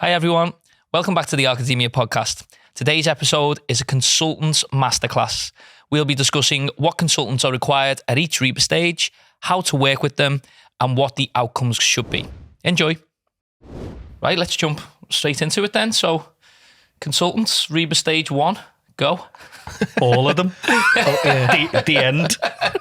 Hi everyone, welcome back to the ArchAdemia podcast. Today's episode is a consultants masterclass. We'll be discussing what consultants are required at each RIBA stage, how to work with them, and what the outcomes should be. Enjoy. Right, let's jump straight into it then. So, consultants, RIBA stage 1, go. All of them. The end.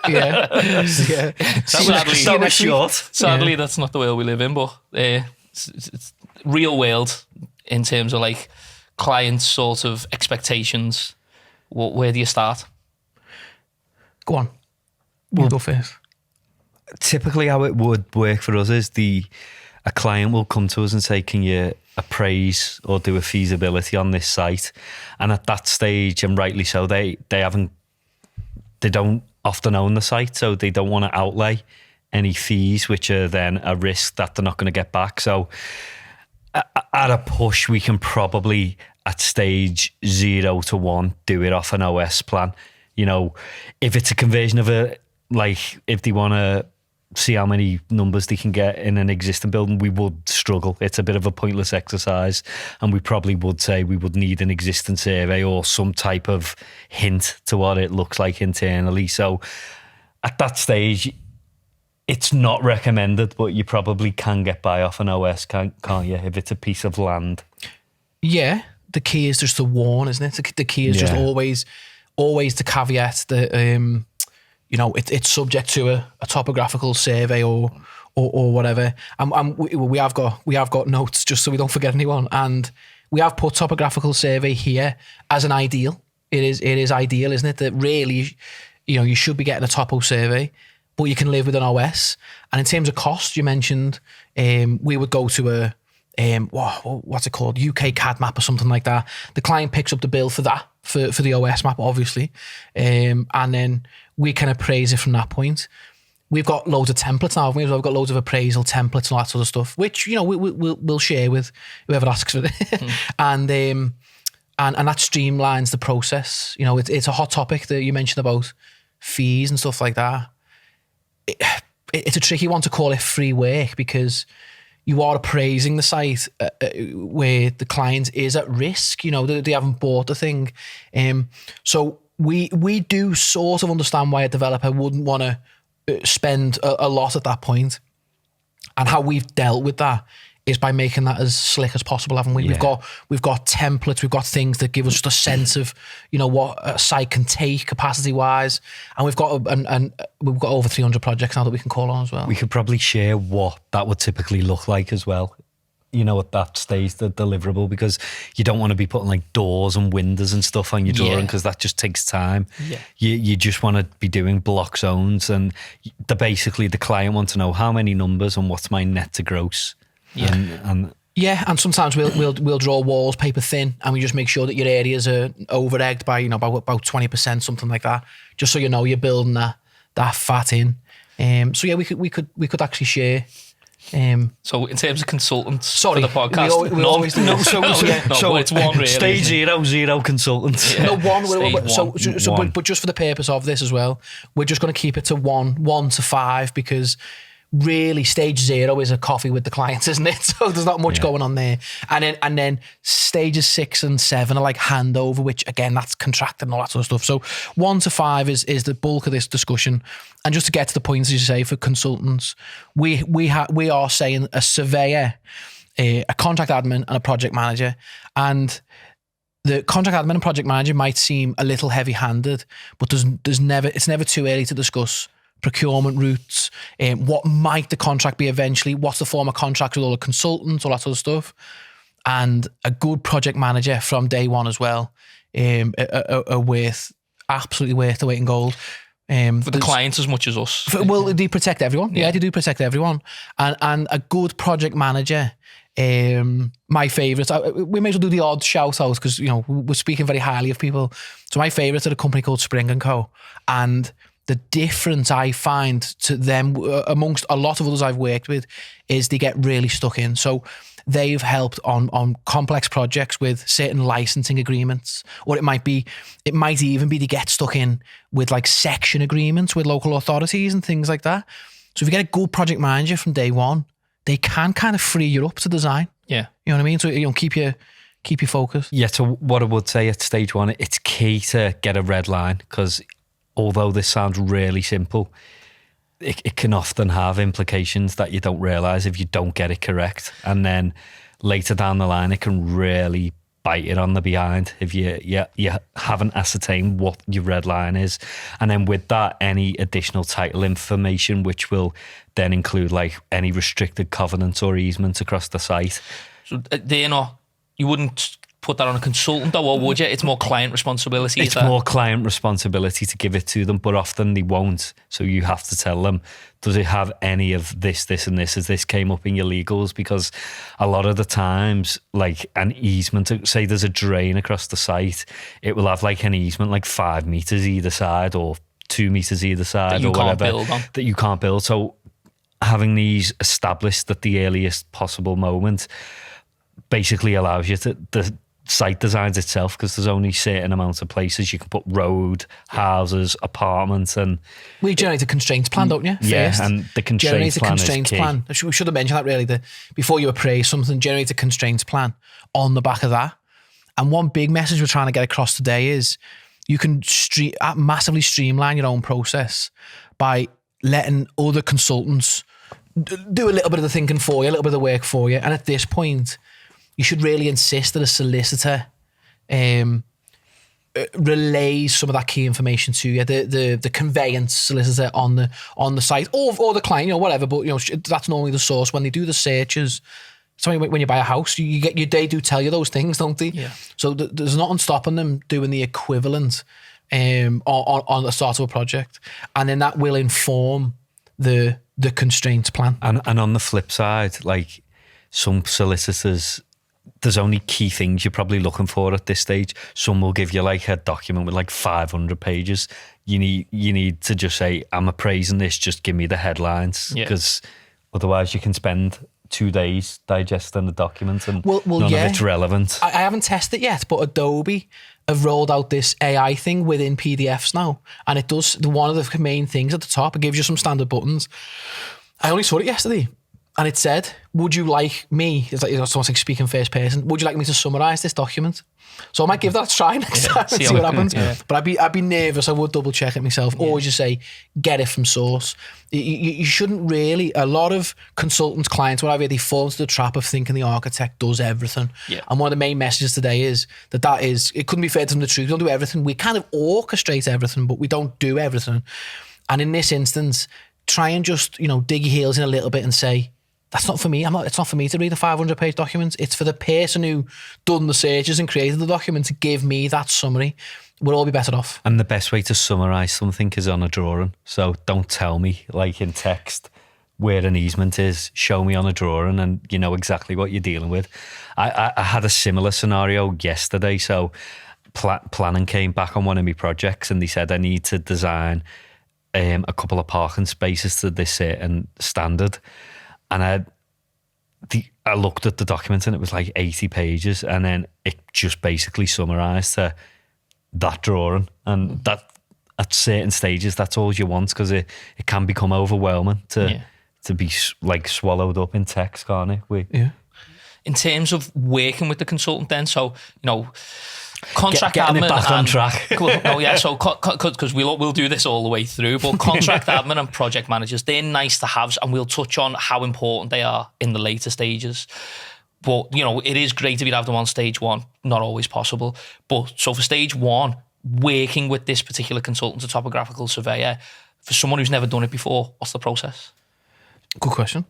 Yeah. That was short. Sadly, that's not the world we live in, but it's real world in terms of like clients' sort of expectations. Where do you start? Go on. We'll go first. Typically how it would work for us is a client will come to us and say, can you appraise or do a feasibility on this site? And at that stage, and rightly so, they don't often own the site, so they don't want to outlay any fees, which are then a risk that they're not going to get back. So at a push, we can probably at stage 0 to 1 do it off an OS plan. You know, if it's a conversion of if they want to see how many numbers they can get in an existing building, we would struggle. It's a bit of a pointless exercise, and we probably would say we would need an existing survey or some type of hint to what it looks like internally. So at that stage, it's not recommended, but you probably can get by off an OS, can't you, if it's a piece of land? Yeah. The key is just to warn, isn't it? The key is just always the caveat that, it's subject to a topographical survey or whatever. And we have got notes just so we don't forget anyone. And we have put topographical survey here as an ideal. It is ideal, isn't it? That really, you should be getting a topo survey, but you can live with an OS. And in terms of cost, you mentioned, we would go to what's it called? UK CAD map or something like that. The client picks up the bill for that, for the OS map, obviously. And then we can appraise it from that point. We've got loads of templates now, haven't we? We've got loads of appraisal templates and all that sort of stuff, which, we'll share with whoever asks for it. And that streamlines the process. It's a hot topic that you mentioned about fees and stuff like that. It's a tricky one to call it free work, because you are appraising the site where the client is at risk. They haven't bought the thing. So we do sort of understand why a developer wouldn't want to spend a lot at that point. And how we've dealt with that is by making that as slick as possible, haven't we? Yeah. We've got templates, we've got things that give us just a sense of, what a site can take capacity wise. And we've got over 300 projects now that we can call on as well. We could probably share what that would typically look like as well. At that stage, the deliverable, because you don't want to be putting like doors and windows and stuff on your drawing, because that just takes time. Yeah. You just want to be doing block zones, and the client wants to know how many numbers and what's my net to gross. Yeah. And sometimes we'll draw walls paper thin, and we just make sure that your areas are over egged by about 20%, something like that, just so you're building that fat in. We could actually share. So in terms of consultants for the podcast, we always do. So it's one really. Stage 0 consultants. Yeah. No, one. One. But just for the purpose of this as well, we're just going to keep it to 1 to 5, because really stage 0 is a coffee with the clients, isn't it? So there's not much going on there. And then stages 6 and 7 are like handover, which again, that's contracted and all that sort of stuff. So 1 to 5 is the bulk of this discussion. And just to get to the point, as you say, for consultants, we are saying a surveyor, a contract admin, and a project manager. And the contract admin and project manager might seem a little heavy-handed, but it's never too early to discuss procurement routes, what might the contract be eventually, what's the form of contract with all the consultants, all that sort of stuff. And a good project manager from day one as well are absolutely worth the weight in gold. For the clients as much as us. They protect everyone. Yeah, they do protect everyone. And a good project manager, my favourites, we may as well do the odd shout out, because we're speaking very highly of people. So my favourites are a company called Spring & Co. And the difference I find to them amongst a lot of others I've worked with is they get really stuck in. So they've helped on complex projects with certain licensing agreements, or it might even be they get stuck in with like section agreements with local authorities and things like that. So if you get a good project manager from day one, they can kind of free you up to design. Yeah. You know what I mean? So, keep you focused. Yeah, so what I would say at stage one, it's key to get a red line, because although this sounds really simple, it can often have implications that you don't realise if you don't get it correct. And then later down the line, it can really bite it on the behind if you haven't ascertained what your red line is. And then with that, any additional title information, which will then include like any restricted covenants or easements across the site. So you wouldn't put that on a consultant though, or would you? It's more client responsibility. It's more client responsibility to give it to them, but often they won't. So you have to tell them, does it have any of this, this and this, as this came up in your legals? Because a lot of the times, like an easement, say there's a drain across the site, it will have like an easement like 5 meters either side or 2 meters either side or whatever that you can't build. So having these established at the earliest possible moment basically allows you to, the site designs itself, because there's only certain amounts of places you can put road, houses, apartments, and we generate a constraints plan, don't you? Yeah, first. and the constraints plan is key. We should have mentioned that really. Before you appraise something, generate a constraints plan on the back of that. And one big message we're trying to get across today is you can massively streamline your own process by letting other consultants do a little bit of the thinking for you, a little bit of the work for you. And at this point, you should really insist that a solicitor relays some of that key information to you, the conveyance solicitor on the site, or the client, whatever. But that's normally the source when they do the searches. So when you buy a house, they do tell you those things, don't they? Yeah. So there's nothing stopping them doing the equivalent on the start of a project, and then that will inform the constraints plan. And on the flip side, like some solicitors, there's only key things you're probably looking for at this stage. Some will give you like a document with like 500 pages. You need to just say, I'm appraising this, just give me the headlines, because otherwise you can spend 2 days digesting the document and none of it's relevant. I haven't tested it yet, but Adobe have rolled out this AI thing within PDFs now, and it does one of the main things at the top. It gives you some standard buttons. I only saw it yesterday, and it said, would you like me, it's like someone's like speaking first person, would you like me to summarise this document? So I might give that a try next time and see what happens. Yeah. But I'd be nervous. I would double check it myself. Yeah. Always just say, get it from source. You shouldn't really, a lot of consultants, clients, whatever, they fall into the trap of thinking the architect does everything. Yeah. And one of the main messages today is that is, it couldn't be further from the truth. We don't do everything. We kind of orchestrate everything, but we don't do everything. And in this instance, try and just, dig your heels in a little bit and say, that's not for me. It's not for me to read a 500-page document. It's for the person who done the searches and created the document to give me that summary. We'll all be better off. And the best way to summarise something is on a drawing. So don't tell me, like in text, where an easement is. Show me on a drawing and you know exactly what you're dealing with. I had a similar scenario yesterday. So planning came back on one of my projects and they said I need to design a couple of parking spaces to this certain standard. And I looked at the document and it was like 80 pages, and then it just basically summarised to that drawing. And that at certain stages, that's all you want, because it can become overwhelming to be like swallowed up in text, can't it? In terms of working with the consultant then, so, contract getting admin it back on track. So because we'll do this all the way through, but contract admin and project managers, they're nice to have, and we'll touch on how important they are in the later stages. But it is great if you have them on stage one. Not always possible, but so for stage one, working with this particular consultant, a topographical surveyor, for someone who's never done it before, what's the process? Good question.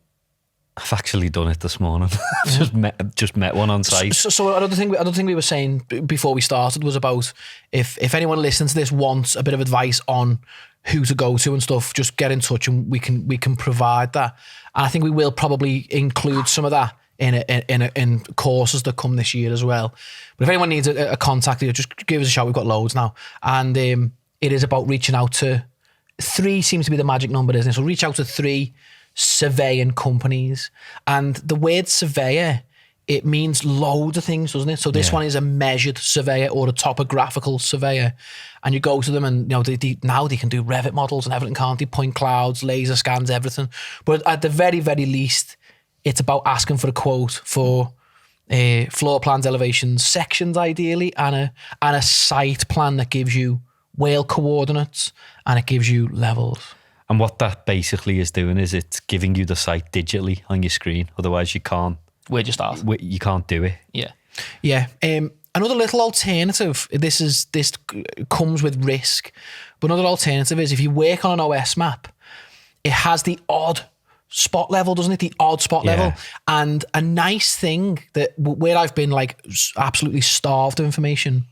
I've actually done it this morning. just met one on site. So another thing we were saying before we started was about if anyone listening to this wants a bit of advice on who to go to and stuff, just get in touch and we can provide that. And I think we will probably include some of that in courses that come this year as well. But if anyone needs a contact, just give us a shout. We've got loads now, and it is about reaching out to 3. Seems to be the magic number, isn't it? So reach out to 3 surveying companies, and the word surveyor, it means loads of things, doesn't it? So this one is a measured surveyor or a topographical surveyor, and you go to them and now they can do Revit models and everything, can't they? Point clouds, laser scans, everything. But at the very, very least, It's about asking for a quote for floor plans, elevations, sections ideally, and a site plan that gives you whale coordinates and it gives you levels. And what that basically is doing is it's giving you the site digitally on your screen. Otherwise, you can't. Where'd you start? You can't do it. Yeah. Yeah. Another little alternative. This comes with risk, but another alternative is if you work on an OS map, it has the odd spot level, doesn't it? The odd spot level. And a nice thing that where I've been like absolutely starved of information,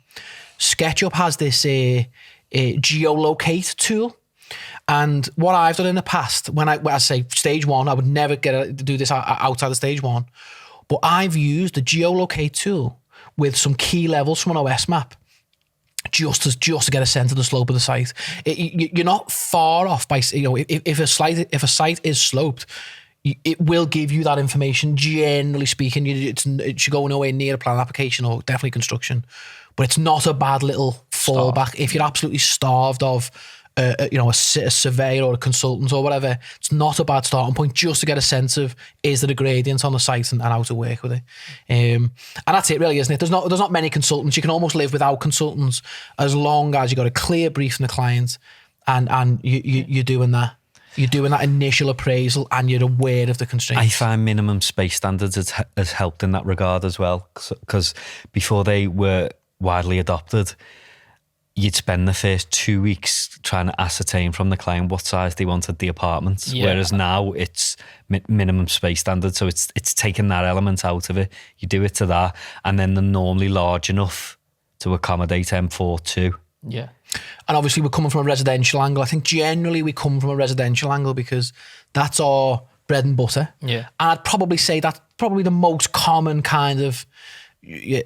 SketchUp has this a geolocate tool. And what I've done in the past, when I say stage one, I would never get to do this outside of stage one, but I've used the geolocate tool with some key levels from an OS map just to get a sense of the slope of the site. You're not far off by, if a site is sloped, it will give you that information. Generally speaking, it should go nowhere near a plan application or definitely construction, but it's not a bad little fallback. If you're absolutely starved of a surveyor or a consultant or whatever, it's not a bad starting point just to get a sense of is there a gradient on the site and how to work with it. And that's it really, isn't it? There's not many consultants. You can almost live without consultants as long as you got a clear brief from the client and you're doing that. You're doing that initial appraisal and you're aware of the constraints. I find minimum space standards has helped in that regard as well, because before they were widely adopted, you'd spend the first 2 weeks trying to ascertain from the client what size they wanted the apartments. Yeah. Whereas now it's minimum space standard. So it's taking that element out of it. You do it to that. And then they're normally large enough to accommodate M4 too. Yeah. And obviously we're coming from a residential angle. I think generally we come from a residential angle because that's our bread and butter. Yeah. And I'd probably say that's probably the most common kind of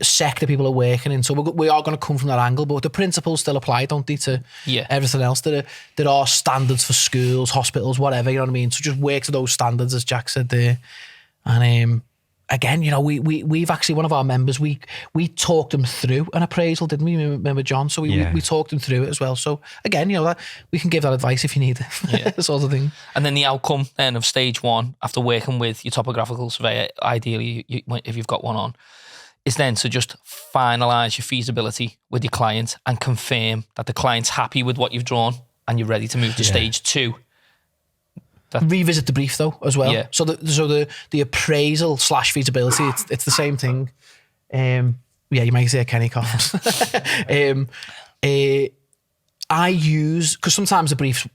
sector people are working in, so we are going to come from that angle, but the principles still apply, don't they, to everything else. There are standards for schools, hospitals, whatever, you know what I mean? So just work to those standards, as Jack said there. And again, we've actually, one of our members, we talked them through an appraisal, didn't we? Remember John? So we talked them through it as well. So again, that we can give that advice if you need it, sort of thing. And then the outcome then of stage one, after working with your topographical surveyor, ideally, if you've got one on, is then to just finalise your feasibility with your client and confirm that the client's happy with what you've drawn and you're ready to move to stage two. Revisit the brief though as well. Yeah. So the appraisal / feasibility, it's the same thing. You might say a Kenny cough. I use, because sometimes the brief's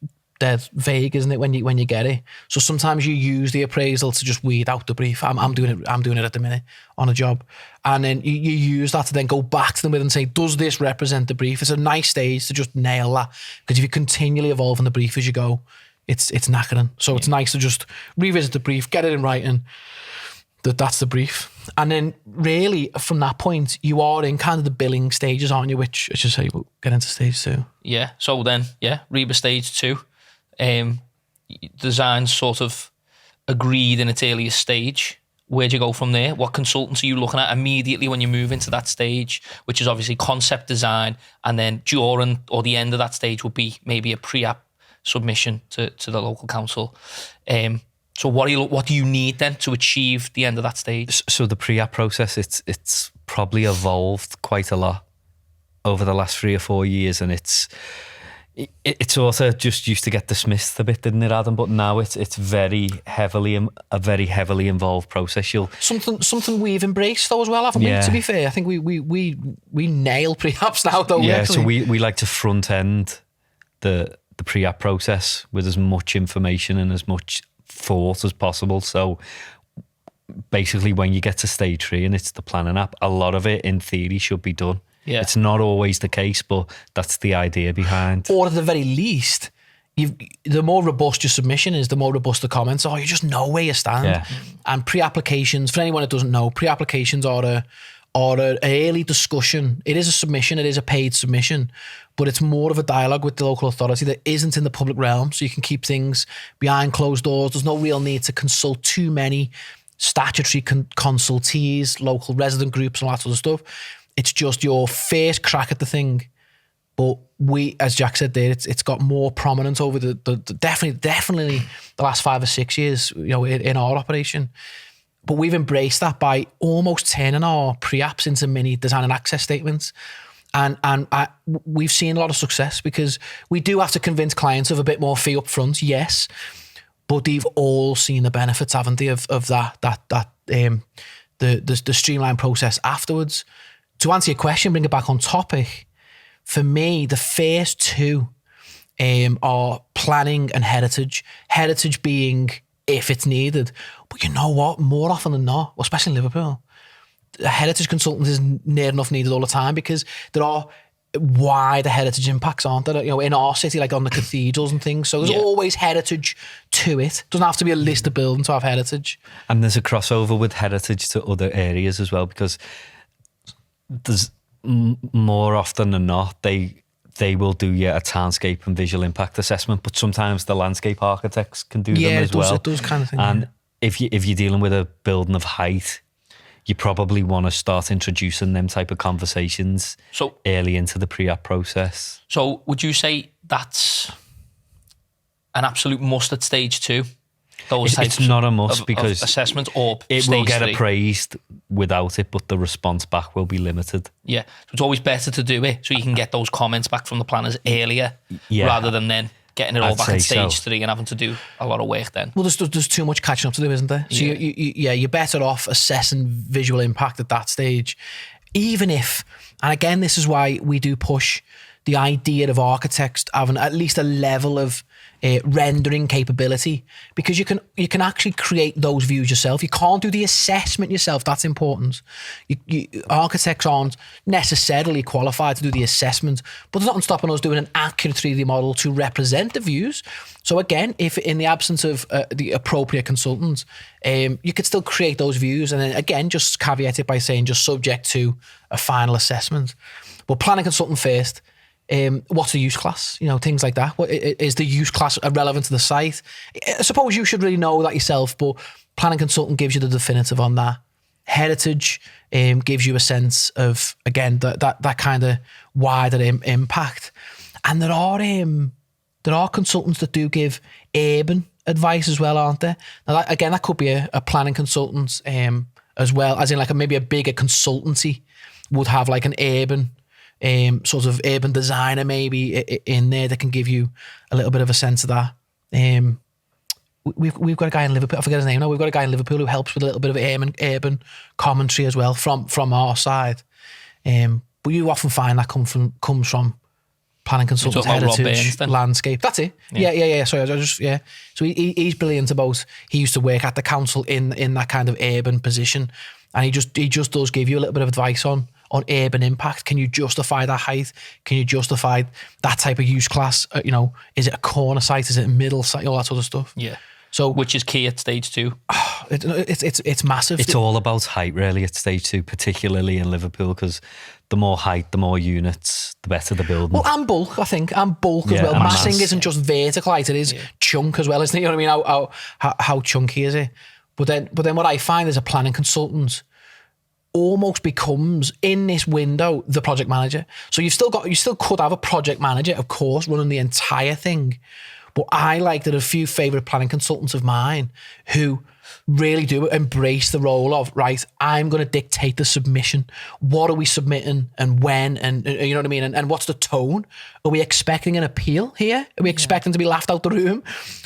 dead vague, isn't it, when you get it? So sometimes you use the appraisal to just weed out the brief. I'm doing it at the minute on a job, and then you use that to then go back to them with and say, does this represent the brief? It's a nice stage to just nail that, because if you continually evolve in the brief as you go, it's knackering. So it's nice to just revisit the brief, get it in writing, that's the brief. And then really from that point, you are in kind of the billing stages, aren't you? Which I should say, we'll get into stage two. Yeah. So then, RIBA Stage 2. Design's sort of agreed in its earliest stage. Where'd you go from there? What consultants are you looking at immediately when you move into that stage, which is obviously concept design, and then during or the end of that stage would be maybe a pre-app submission to the local council. So what do you need then to achieve the end of that stage? So the pre-app process, it's probably evolved quite a lot over the last 3 or 4 years, and it's also just used to get dismissed a bit, didn't it, Adam? But now it's a very heavily involved process. Something we've embraced though as well, haven't we? To be fair, I think we nail pre-apps now though. Yeah, so we like to front end the pre-app process with as much information and as much thought as possible. So basically, when you get to stage 3 and it's the planning app, a lot of it in theory should be done. Yeah. It's not always the case, but that's the idea behind. Or at the very least, the more robust your submission is, the more robust the comments are. You just know where you stand. Yeah. And pre-applications, for anyone that doesn't know, pre-applications are an early discussion. It is a submission, it is a paid submission, but it's more of a dialogue with the local authority that isn't in the public realm, so you can keep things behind closed doors. There's no real need to consult too many statutory consultees, local resident groups and all that sort of stuff. It's just your first crack at the thing. But we, as Jack said there, it's got more prominence over the definitely the last 5 or 6 years, in our operation. But we've embraced that by almost turning our pre-apps into mini design and access statements. And we've seen a lot of success because we do have to convince clients of a bit more fee up front, yes, but they've all seen the benefits, haven't they, of the streamlined process afterwards. To answer your question, bring it back on topic. For me, the first two are planning and heritage. Heritage being if it's needed. But you know what? More often than not, especially in Liverpool, a heritage consultant is near enough needed all the time because there are wider heritage impacts, aren't there? You know, in our city, like on the cathedrals and things. So there's always heritage to it. Doesn't have to be a list of buildings to have heritage. And there's a crossover with heritage to other areas as well, because there's more often than not, they will do a townscape and visual impact assessment, but sometimes the landscape architects can do them as well. Yeah, it does kind of thing. And if you're dealing with a building of height, you probably want to start introducing them type of conversations early into the pre-app process. So would you say that's an absolute must at stage 2? It's not a must because of assessment, or it will get appraised without it, but the response back will be limited. Yeah, so it's always better to do it so you can get those comments back from the planners earlier rather than then getting it all back at stage 3 and having to do a lot of work then. Well, there's too much catching up to do, isn't there? So you're better off assessing visual impact at that stage, even if, and again, this is why we do push the idea of architects having at least a level of rendering capability, because you can actually create those views yourself. You can't do the assessment yourself. That's important. Architects aren't necessarily qualified to do the assessment, but there's nothing stopping us doing an accurate 3D model to represent the views. So again, if in the absence of the appropriate consultant, you could still create those views, and then again, just caveat it by saying just subject to a final assessment. But planning consultant first. What's the use class? You know, things like that. What is the use class relevant to the site? I suppose you should really know that yourself, but planning consultant gives you the definitive on that. Heritage gives you a sense of, again, that kind of wider impact. And there are consultants that do give urban advice as well, aren't there? Now, that could be a planning consultant as well, as in like maybe a bigger consultancy would have like an urban sort of urban designer maybe in there that can give you a little bit of a sense of that. We've got a guy in Liverpool, I forget his name now, we've got a guy in Liverpool who helps with a little bit of urban commentary as well from our side. But you often find that comes from planning consultants, heritage, landscape. That's it. Yeah. Sorry, So he's brilliant about, he used to work at the council in that kind of urban position, and he just does give you a little bit of advice on urban impact. Can you justify that height? Can you justify that type of use class? You know, is it a corner site? Is it a middle site? All that sort of stuff. Yeah. So, which is key at stage 2. It's massive. It's all about height really at stage 2, particularly in Liverpool, because the more height, the more units, the better the building. Well, and bulk, I think, and bulk as well. Massing isn't just vertical height; it is chunk as well, isn't it? You know what I mean? How chunky is it? But then what I find is a planning consultant almost becomes, in this window, the project manager. So you still could have a project manager, of course, running the entire thing. But I like that a few favourite planning consultants of mine who really do embrace the role of, right, I'm going to dictate the submission. What are we submitting and when? And you know what I mean? And what's the tone? Are we expecting an appeal here? Are we expecting to be laughed out the room?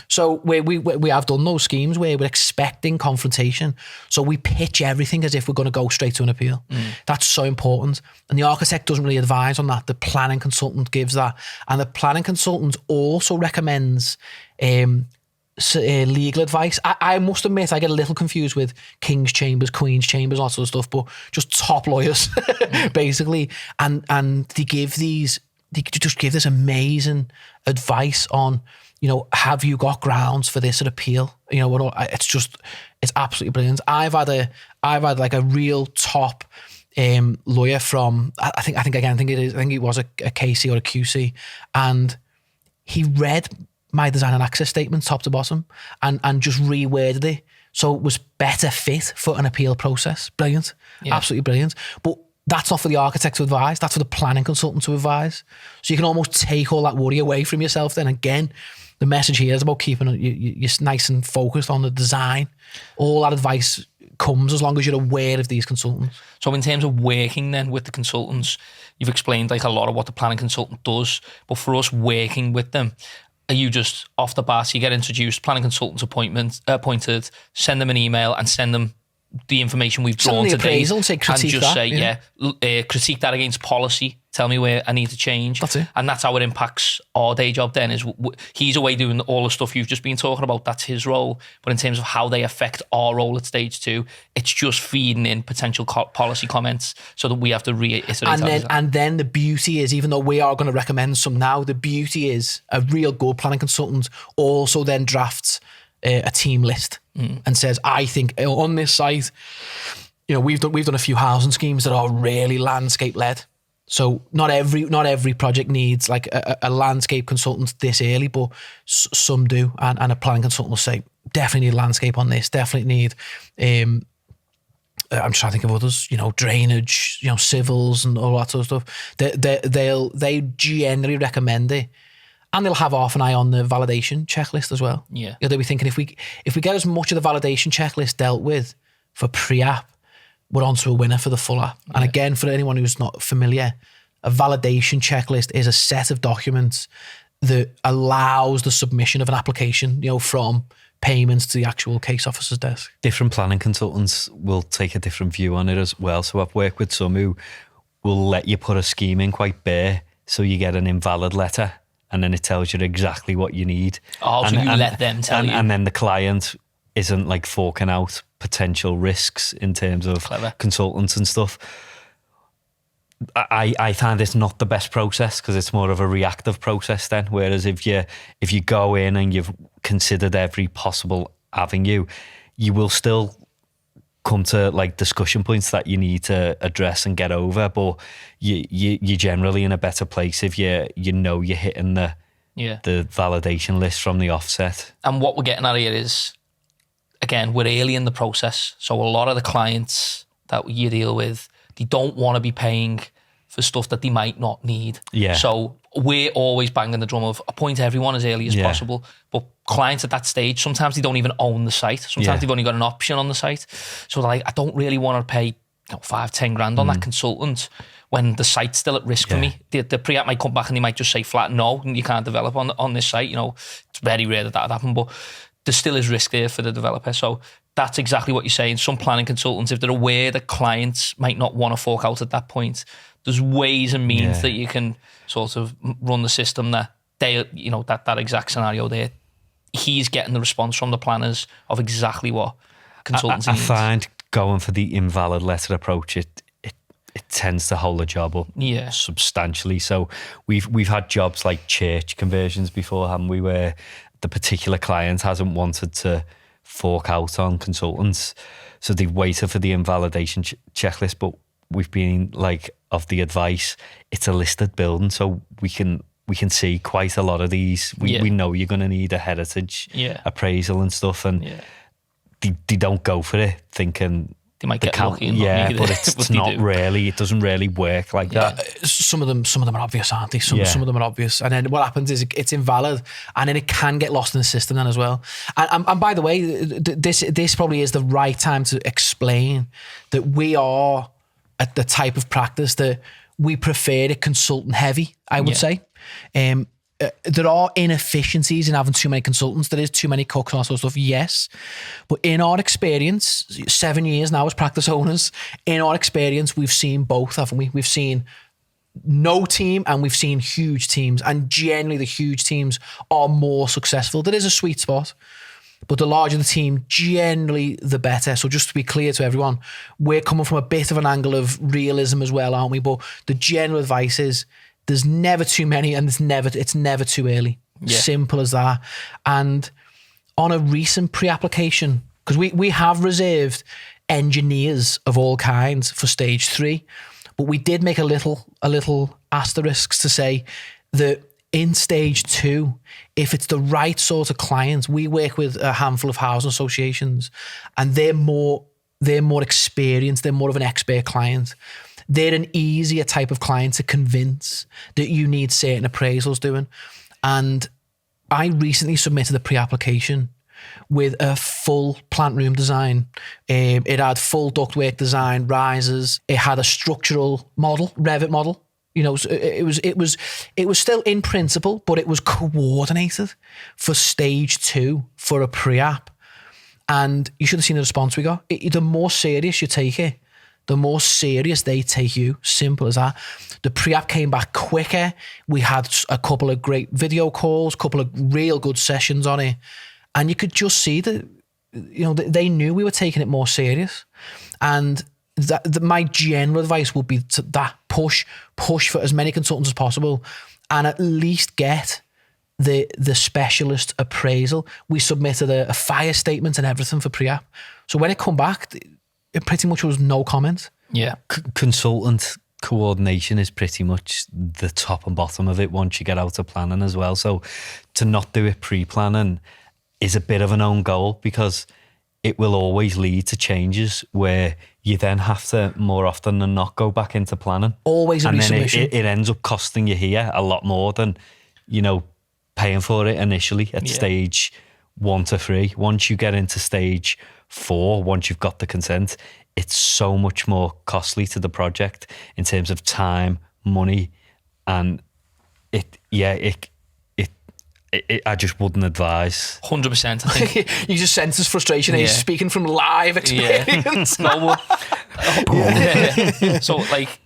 So we have done those schemes where we're expecting confrontation. So we pitch everything as if we're going to go straight to an appeal. That's so important. And the architect doesn't really advise on that. The planning consultant gives that. And the planning consultant also recommends legal advice. I must admit, I get a little confused with King's Chambers, Queen's Chambers, all sort of stuff, but just top lawyers, basically. And they just give this amazing advice on, you know, have you got grounds for this at appeal? You know, it's absolutely brilliant. I've had like a real top lawyer from, I think it was a KC or a QC, and he read my design and access statement top to bottom and just reworded it so it was better fit for an appeal process. Brilliant. Absolutely brilliant. But that's not for the architect to advise, that's for the planning consultant to advise. So you can almost take all that worry away from yourself then. Again, the message here is about keeping you nice and focused on the design. All that advice comes as long as you're aware of these consultants. So in terms of working then with the consultants, you've explained like a lot of what the planning consultant does, but for us working with them, are you just off the bat, you get introduced, planning consultant's appointed, send them an email and send them the information we've drawn today, appraisal, say critique and just that, say, critique that against policy, tell me where I need to change. That's it. And that's how it impacts our day job then, is he's away doing all the stuff you've just been talking about, that's his role. But in terms of how they affect our role at stage 2, it's just feeding in potential policy comments so that we have to reiterate. And then the beauty is, even though we are going to recommend some now, the beauty is a real good planning consultant also then drafts a team list and says, I think on this site, we've done a few housing schemes that are really landscape led. So not every project needs like a landscape consultant this early, but some do, and a planning consultant will say, definitely need landscape on this, definitely need I'm trying to think of others, drainage, civils and all that sort of stuff. They generally recommend it. And they'll have half an eye on the validation checklist as well. Yeah. They'll be thinking, if we get as much of the validation checklist dealt with for pre-app, we're onto a winner for the full app. And again, for anyone who's not familiar, a validation checklist is a set of documents that allows the submission of an application, from payments to the actual case officer's desk. Different planning consultants will take a different view on it as well. So I've worked with some who will let you put a scheme in quite bare, so you get an invalid letter, and then it tells you exactly what you need. Oh, so you let them tell you. And then the client isn't like forking out potential risks in terms of consultants and stuff. I find it's not the best process because it's more of a reactive process then. Whereas if you go in and you've considered every possible avenue, you will still come to like discussion points that you need to address and get over, but you're generally in a better place if you're hitting the validation list from the offset. And what we're getting at here is, again, we're early in the process, so a lot of the clients that you deal with, they don't want to be paying for stuff that they might not need. Yeah. So we're always banging the drum of appoint everyone as early as possible. But clients at that stage, sometimes they don't even own the site. Sometimes they've only got an option on the site. So they're like, I don't really want to pay 5-10 grand on that consultant when the site's still at risk for me. The pre-app might come back and they might just say flat, no, you can't develop on this site. It's very rare that would happen, but there still is risk there for the developer. So that's exactly what you're saying. Some planning consultants, if they're aware that clients might not want to fork out at that point, there's ways and means that you can sort of run the system that they, that exact scenario there, he's getting the response from the planners of exactly what consultants I need. find going for the invalid letter approach, it tends to hold a job up substantially. So we've had jobs like church conversions before, haven't we, where the particular client hasn't wanted to fork out on consultants, so they've waited for the invalidation checklist, but we've been like of the advice, it's a listed building, so we can see quite a lot of these. We know you're going to need a heritage appraisal and stuff, and they don't go for it thinking they might get lucky and not need but it. it's not really, it doesn't really work like that. Some of them are obvious, aren't they? Some of them are obvious, and then what happens is it's invalid, and then it can get lost in the system then as well. And by the way, this probably is the right time to explain that we are at the type of practice that we prefer it consultant heavy, I would say. There are inefficiencies in having too many consultants. There is too many cooks and all sorts of stuff, yes. But in our experience, 7 years now as practice owners, in our experience, we've seen both, haven't we? We've seen no team and we've seen huge teams. And generally the huge teams are more successful. There is a sweet spot, but the larger the team, generally the better. So just to be clear to everyone, we're coming from a bit of an angle of realism as well, aren't we? But the general advice is, there's never too many and it's never too early. Simple as that. And on a recent pre-application, because we have reserved engineers of all kinds for stage 3, but we did make a little asterisks to say that in stage 2, if it's the right sort of clients, we work with a handful of housing associations and they're more experienced, they're more of an expert client. They're an easier type of client to convince that you need certain appraisals doing. And I recently submitted a pre-application with a full plant room design. It had full ductwork design, risers. It had a structural model, Revit model. You know, it was still in principle, but it was coordinated for stage 2 for a pre-app. And you should have seen the response we got. The more serious you take it, the more serious they take you. Simple as that. The pre-app came back quicker. We had a couple of great video calls, a couple of real good sessions on it. And you could just see that, you know, they knew we were taking it more serious. And my general advice would be to that push for as many consultants as possible, and at least get the specialist appraisal. We submitted a fire statement and everything for pre-app. So when it come back, it pretty much was no comment. Yeah. Consultant coordination is pretty much the top and bottom of it once you get out of planning as well. So to not do it pre-planning is a bit of an own goal, because it will always lead to changes where you then have to more often than not go back into planning. Always a resubmission. And then it ends up costing you here a lot more than, you know, paying for it initially at stage 1 to 3. Once you get into stage 4, once you've got the consent, it's so much more costly to the project in terms of time, money, and I just wouldn't advise. 100%. I think You just sense his frustration. He's speaking from live experience. No, so like,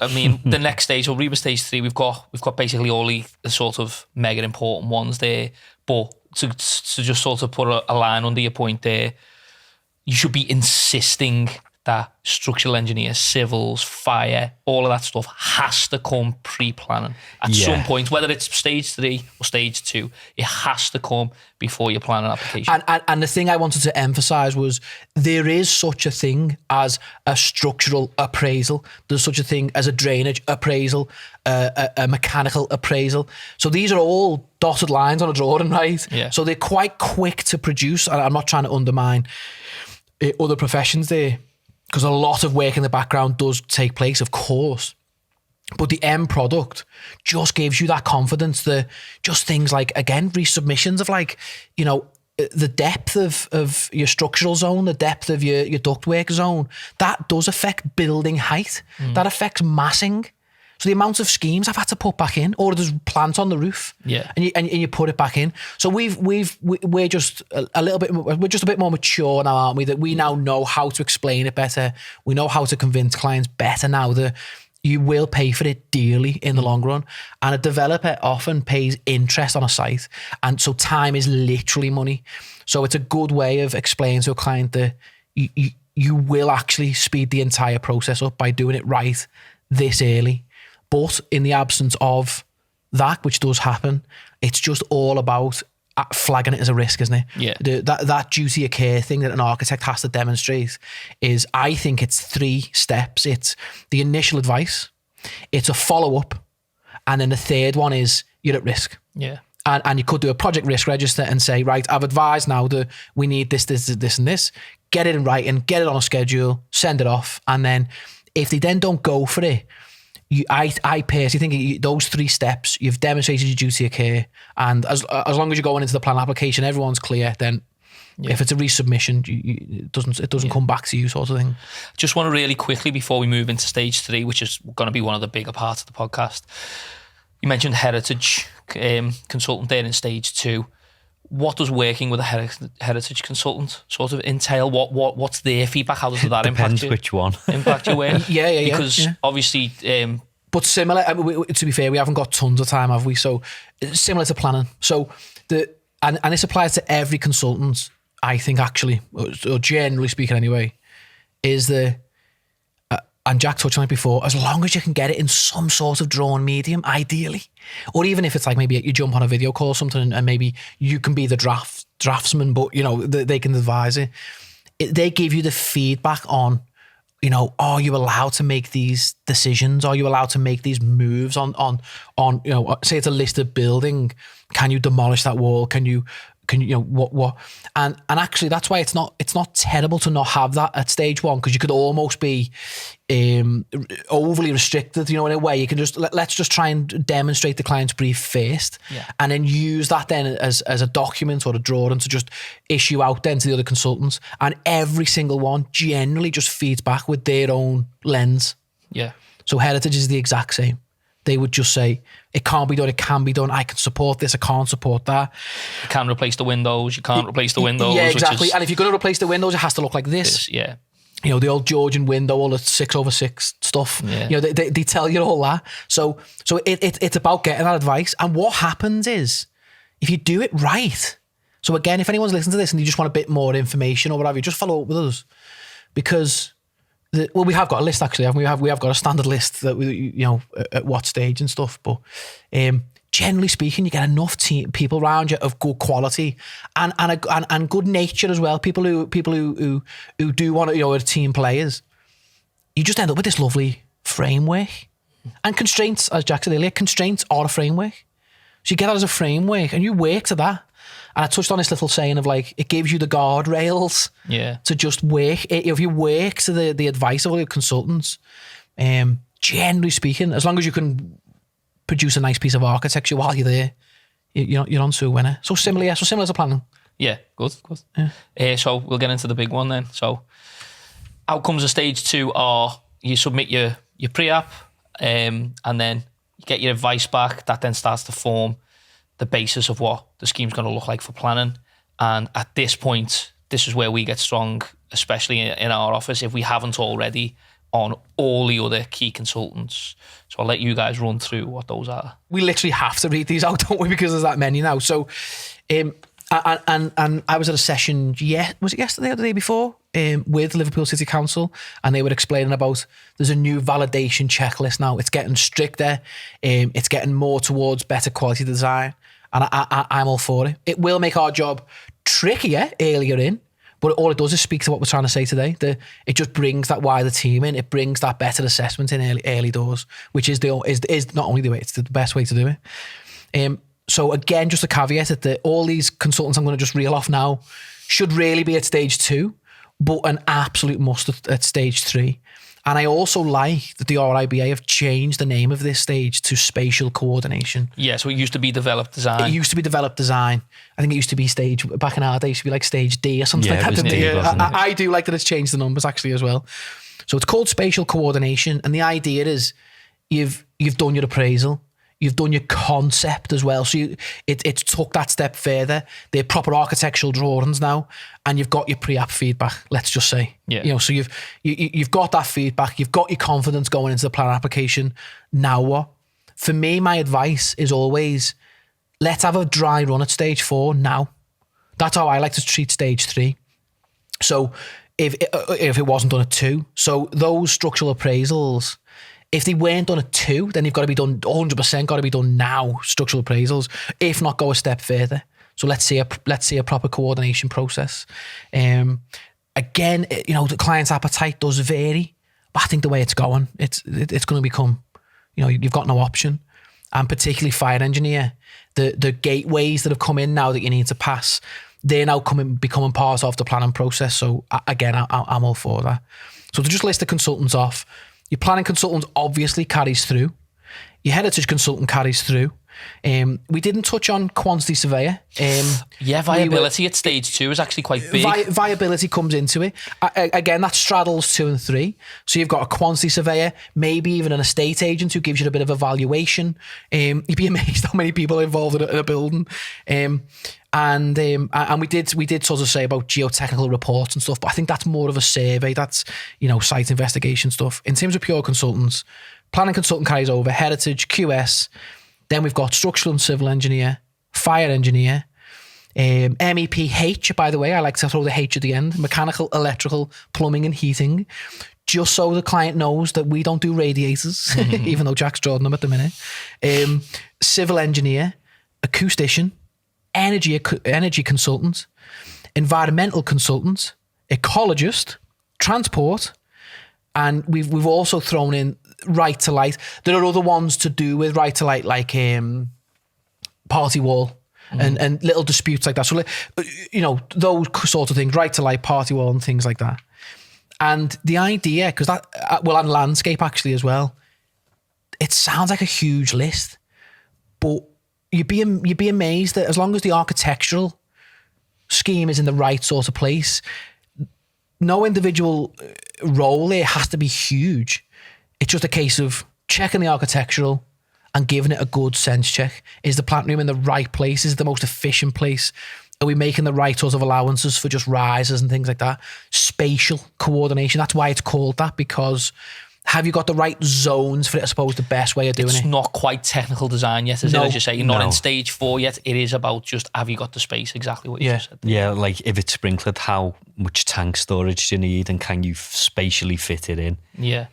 I mean, the next stage, so RIBA Stage 3, we've got basically all the sort of mega important ones there. But to just sort of put a line under your point there, you should be insisting that structural engineers, civils, fire, all of that stuff has to come pre-planning at some point, whether it's stage 3 or stage 2. It has to come before you plan an application. And the thing I wanted to emphasize was there is such a thing as a structural appraisal. There's such a thing as a drainage appraisal, a mechanical appraisal. So these are all dotted lines on a drawing, right? Yeah. So they're quite quick to produce. And I'm not trying to undermine other professions there, because a lot of work in the background does take place, of course. But the end product just gives you that confidence that just things like, again, resubmissions of like, you know, the depth of your structural zone, the depth of your ductwork zone, that does affect building height. That affects massing. So the amount of schemes I've had to put back in, or there's plant on the roof, and you put it back in. So we're just a bit more mature now, aren't we? That we now know how to explain it better. We know how to convince clients better now that you will pay for it dearly in the long run. And a developer often pays interest on a site, and so time is literally money. So it's a good way of explaining to a client that you will actually speed the entire process up by doing it right this early. But in the absence of that, which does happen, it's just all about flagging it as a risk, isn't it? Yeah. That duty of care thing that an architect has to demonstrate is, I think it's 3 steps. It's the initial advice, it's a follow-up, and then the third one is you're at risk. Yeah. And you could do a project risk register and say, right, I've advised now that we need this, and this. Get it in writing, get it on a schedule, send it off. And then if they then don't go for it, I personally think those 3 steps, you've demonstrated your duty of care, and as long as you're going into the plan application, everyone's clear, then if it's a resubmission, it doesn't come back to you, sort of thing. Just want to really quickly, before we move into stage 3, which is going to be one of the bigger parts of the podcast, you mentioned heritage consultant there in stage 2. What does working with a heritage consultant sort of entail? What's their feedback? How does that Depends impact you? which one. Impact your work? Yeah. Because obviously... but similar, I mean, to be fair, we haven't got tons of time, have we? So similar to planning. So and this applies to every consultant, I think, actually, or generally speaking anyway, is and Jack touched on it before, as long as you can get it in some sort of drawn medium, ideally. Or even if it's like maybe you jump on a video call or something and maybe you can be the draftsman, but, you know, they can advise it. They give you the feedback on, you know, are you allowed to make these decisions? Are you allowed to make these moves on you know, say it's a listed building. Can you demolish that wall? Can you can you know what and actually that's why it's not terrible to not have that at stage one, because you could almost be overly restricted, you know, in a way. You can just let's just try and demonstrate the client's brief first, and then use that then as a document or a drawing to just issue out then to the other consultants, and every single one generally just feeds back with their own lens. So Heritage is the exact same. They would just say, it can't be done, it can be done, I can support this, I can't support that. You can replace the windows, you can't replace the windows. Yeah, exactly. And if you're going to replace the windows, it has to look like this. Yeah. You know, the old Georgian window, all the 6/6 stuff. Yeah. You know, they tell you all that. So it's about getting that advice. And what happens is, if you do it right, so again, if anyone's listening to this and you just want a bit more information or whatever, just follow up with us. Because we have got a list actually. We have got a standard list that we, you know, at what stage and stuff. But generally speaking, you get enough people around you of good quality and good nature as well. People who do want to, you know, are team players. You just end up with this lovely framework. And constraints, as Jack said earlier, constraints are a framework. So you get that as a framework and you work to that. And I touched on this little saying of like, it gives you the guardrails to just work. If you work to the advice of all your consultants, generally speaking, as long as you can produce a nice piece of architecture while you're there, you're on to a winner. So similar to planning. Yeah, good. Yeah. So we'll get into the big one then. So outcomes of stage 2 are you submit your pre-app, and then you get your advice back. That then starts to form the basis of what the scheme's going to look like for planning. And at this point, this is where we get strong, especially in our office, if we haven't already, on all the other key consultants. So I'll let you guys run through what those are. We literally have to read these out, don't we? Because there's that many now. So, and I was at a session, was it yesterday or the day before, with Liverpool City Council, and they were explaining about there's a new validation checklist now. It's getting stricter. It's getting more towards better quality design. And I'm all for it. It will make our job trickier earlier in, but all it does is speak to what we're trying to say today. It just brings that wider team in. It brings that better assessment in early doors, which is not only the way, it's the best way to do it. So again, just a caveat that all these consultants I'm going to just reel off now should really be at stage 2, but an absolute must at stage 3. And I also like that the RIBA have changed the name of this stage to spatial coordination. Yeah, so it used to be developed design. It used to be developed design. I think it used to be stage, back in our day, it used to be like stage D or something like that. It was D, wasn't it? I do like that it's changed the numbers actually as well. So it's called spatial coordination. And the idea is you've done your appraisal. You've done your concept as well. So it's took that step further. They're proper architectural drawings now, and you've got your pre-app feedback, let's just say. Yeah. You know, so you've got that feedback, you've got your confidence going into the plan application. Now what? For me, my advice is always, let's have a dry run at stage 4 now. That's how I like to treat stage 3. So if it wasn't done at 2, so those structural appraisals, if they weren't done at 2, then they've got to be done 100%. Got to be done now. Structural appraisals, if not, go a step further. So let's see a proper coordination process. Again, you know, the client's appetite does vary, but I think the way it's going, it's going to become, you know, you've got no option. And particularly fire engineer, the gateways that have come in now that you need to pass, they're now becoming part of the planning process. So again, I'm all for that. So to just list the consultants off. Your planning consultant obviously carries through. Your heritage consultant carries through. We didn't touch on quantity surveyor. Viability at stage 2 is actually quite big. Viability comes into it. Again, that straddles 2 and 3. So you've got a quantity surveyor, maybe even an estate agent who gives you a bit of a valuation. You'd be amazed how many people are involved in a building. And we did sort of say about geotechnical reports and stuff, but I think that's more of a survey. That's, you know, site investigation stuff. In terms of pure consultants, planning consultant carries over, heritage, QS. Then we've got structural and civil engineer, fire engineer, MEPH, by the way, I like to throw the H at the end, mechanical, electrical, plumbing and heating, just so the client knows that we don't do radiators, even though Jack's drawing them at the minute. Civil engineer, acoustician, energy consultant, environmental consultant, ecologist, transport, and we've also thrown in right to light. There are other ones to do with right to light, like party wall. and little disputes like that. So, those sort of things, right to light, party wall and things like that. And the idea, because that, and landscape actually as well, it sounds like a huge list, but you'd be amazed that as long as the architectural scheme is in the right sort of place, no individual role there has to be huge. It's just a case of checking the architectural and giving it a good sense check. Is the plant room in the right place? Is it the most efficient place? Are we making the right sort of allowances for just risers and things like that? Spatial coordination. That's why it's called that, because have you got the right zones for it? I suppose the best way of doing it. It's not quite technical design yet, is it? As you say, you're not in stage 4 yet. It is about just, have you got the space? Exactly what you just said. Yeah, like if it's sprinklered, how much tank storage do you need, and can you spatially fit it in? Yeah.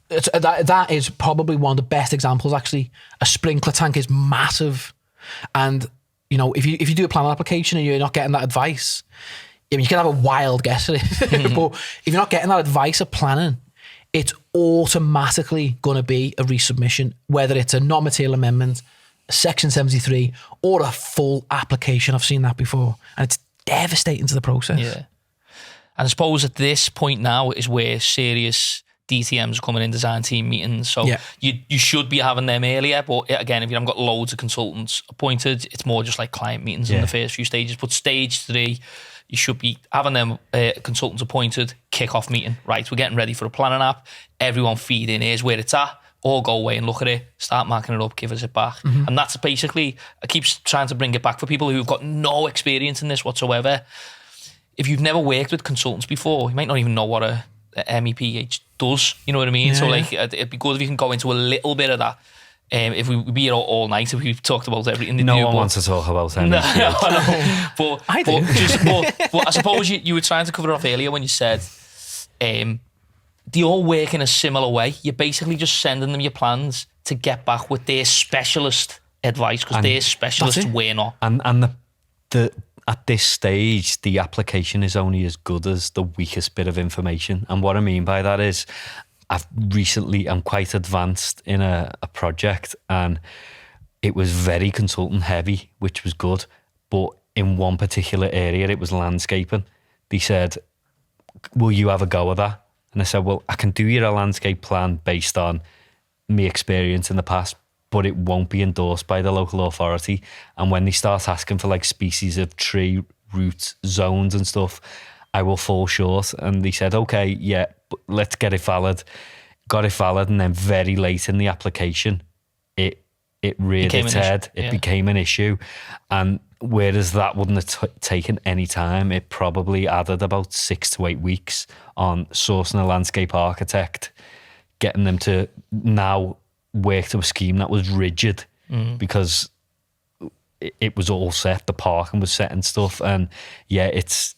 That is probably one of the best examples, actually. A sprinkler tank is massive. And, if you do a planning application and you're not getting that advice, you can have a wild guess at it. But if you're not getting that advice of planning, it's automatically going to be a resubmission, whether it's a non-material amendment, a Section 73, or a full application. I've seen that before. And it's devastating to the process. Yeah. And I suppose at this point now is where serious DTMs are coming in, design team meetings. So you should be having them earlier. But again, if you haven't got loads of consultants appointed, it's more just like client meetings in the first few stages. But stage 3, you should be having them consultants appointed, kick-off meeting. Right, we're getting ready for a planning app. Everyone feed in, here's where it's at. All go away and look at it, start marking it up, give us it back. And that's basically, I keep trying to bring it back for people who've got no experience in this whatsoever. If you've never worked with consultants before, you might not even know what a MEPH does, you know what I mean? So it'd be good if you can go into a little bit of that. If we'd be here all night, if we've talked about everything. No one wants to talk about MEPH. But I do. But I suppose you were trying to cover it off earlier when you said they all work in a similar way. You're basically just sending them your plans to get back with their specialist advice, because their specialists we're not. And the at this stage, the application is only as good as the weakest bit of information. And what I mean by that is, I'm quite advanced in a project, and it was very consultant heavy, which was good. But in one particular area, it was landscaping. They said, will you have a go at that? And I said, well, I can do you a landscape plan based on my experience in the past, but it won't be endorsed by the local authority. And when they start asking for like species of tree, roots, zones and stuff, I will fall short. And they said, okay, yeah, but let's get it valid. Got it valid, and then very late in the application, it reared its head. It became an issue. And whereas that wouldn't have taken any time, it probably added about 6 to 8 weeks on sourcing a landscape architect, getting them to now work to a scheme that was rigid, because it was all set, the parking was set and stuff. And that's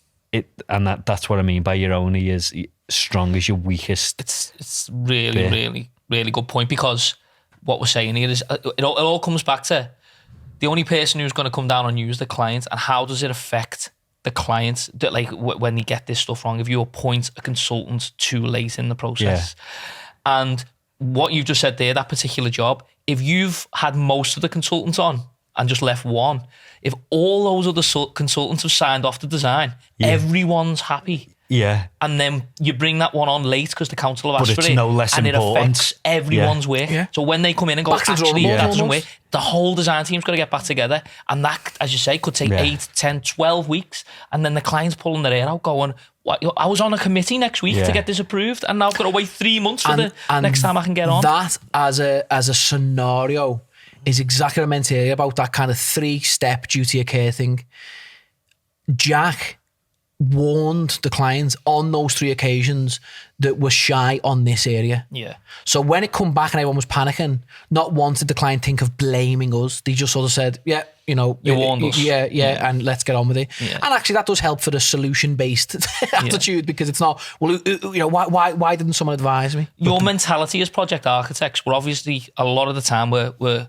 what I mean by you're only as strong as your weakest. It's really good point, because what we're saying here is it all comes back to the only person who's going to come down on you is the client. And how does it affect the client that, like, when they get this stuff wrong, if you appoint a consultant too late in the process? And what you've just said there, that particular job, if you've had most of the consultants on and just left one, if all those other consultants have signed off the design, everyone's happy. Yeah. And then you bring that one on late because the council have asked for it. But it's no less and important. it affects everyone's work. Yeah. So when they come in and go, actually, that doesn't work, the whole design team's got to get back together. And that, as you say, could take 8, 10, 12 weeks. And then the client's pulling their hair out going, what? I was on a committee next week to get this approved, and now I've got to wait 3 months for the next time I can get on. That as a scenario is exactly what I meant to hear about, that kind of 3-step duty of care thing. Jack warned the clients on those 3 occasions that were shy on this area. Yeah. So when it come back and everyone was panicking, not once did the client think of blaming us. They just sort of said, you warned us. Yeah, and let's get on with it. Yeah. And actually that does help for the solution-based attitude, because it's not, well, why didn't someone advise me? Your mentality as project architects, we're obviously, a lot of the time we're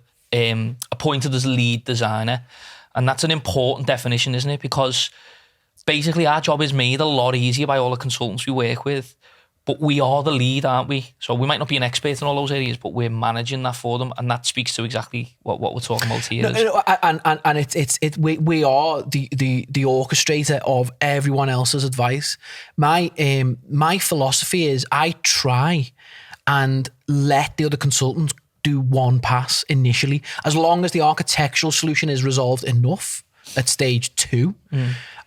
appointed as lead designer. And that's an important definition, isn't it? Because basically our job is made a lot easier by all the consultants we work with. But we are the lead, aren't we? So we might not be an expert in all those areas, but we're managing that for them, and that speaks to exactly what we're talking about here. And we are the orchestrator of everyone else's advice. My philosophy is I try and let the other consultants do one pass initially, as long as the architectural solution is resolved enough at stage 2.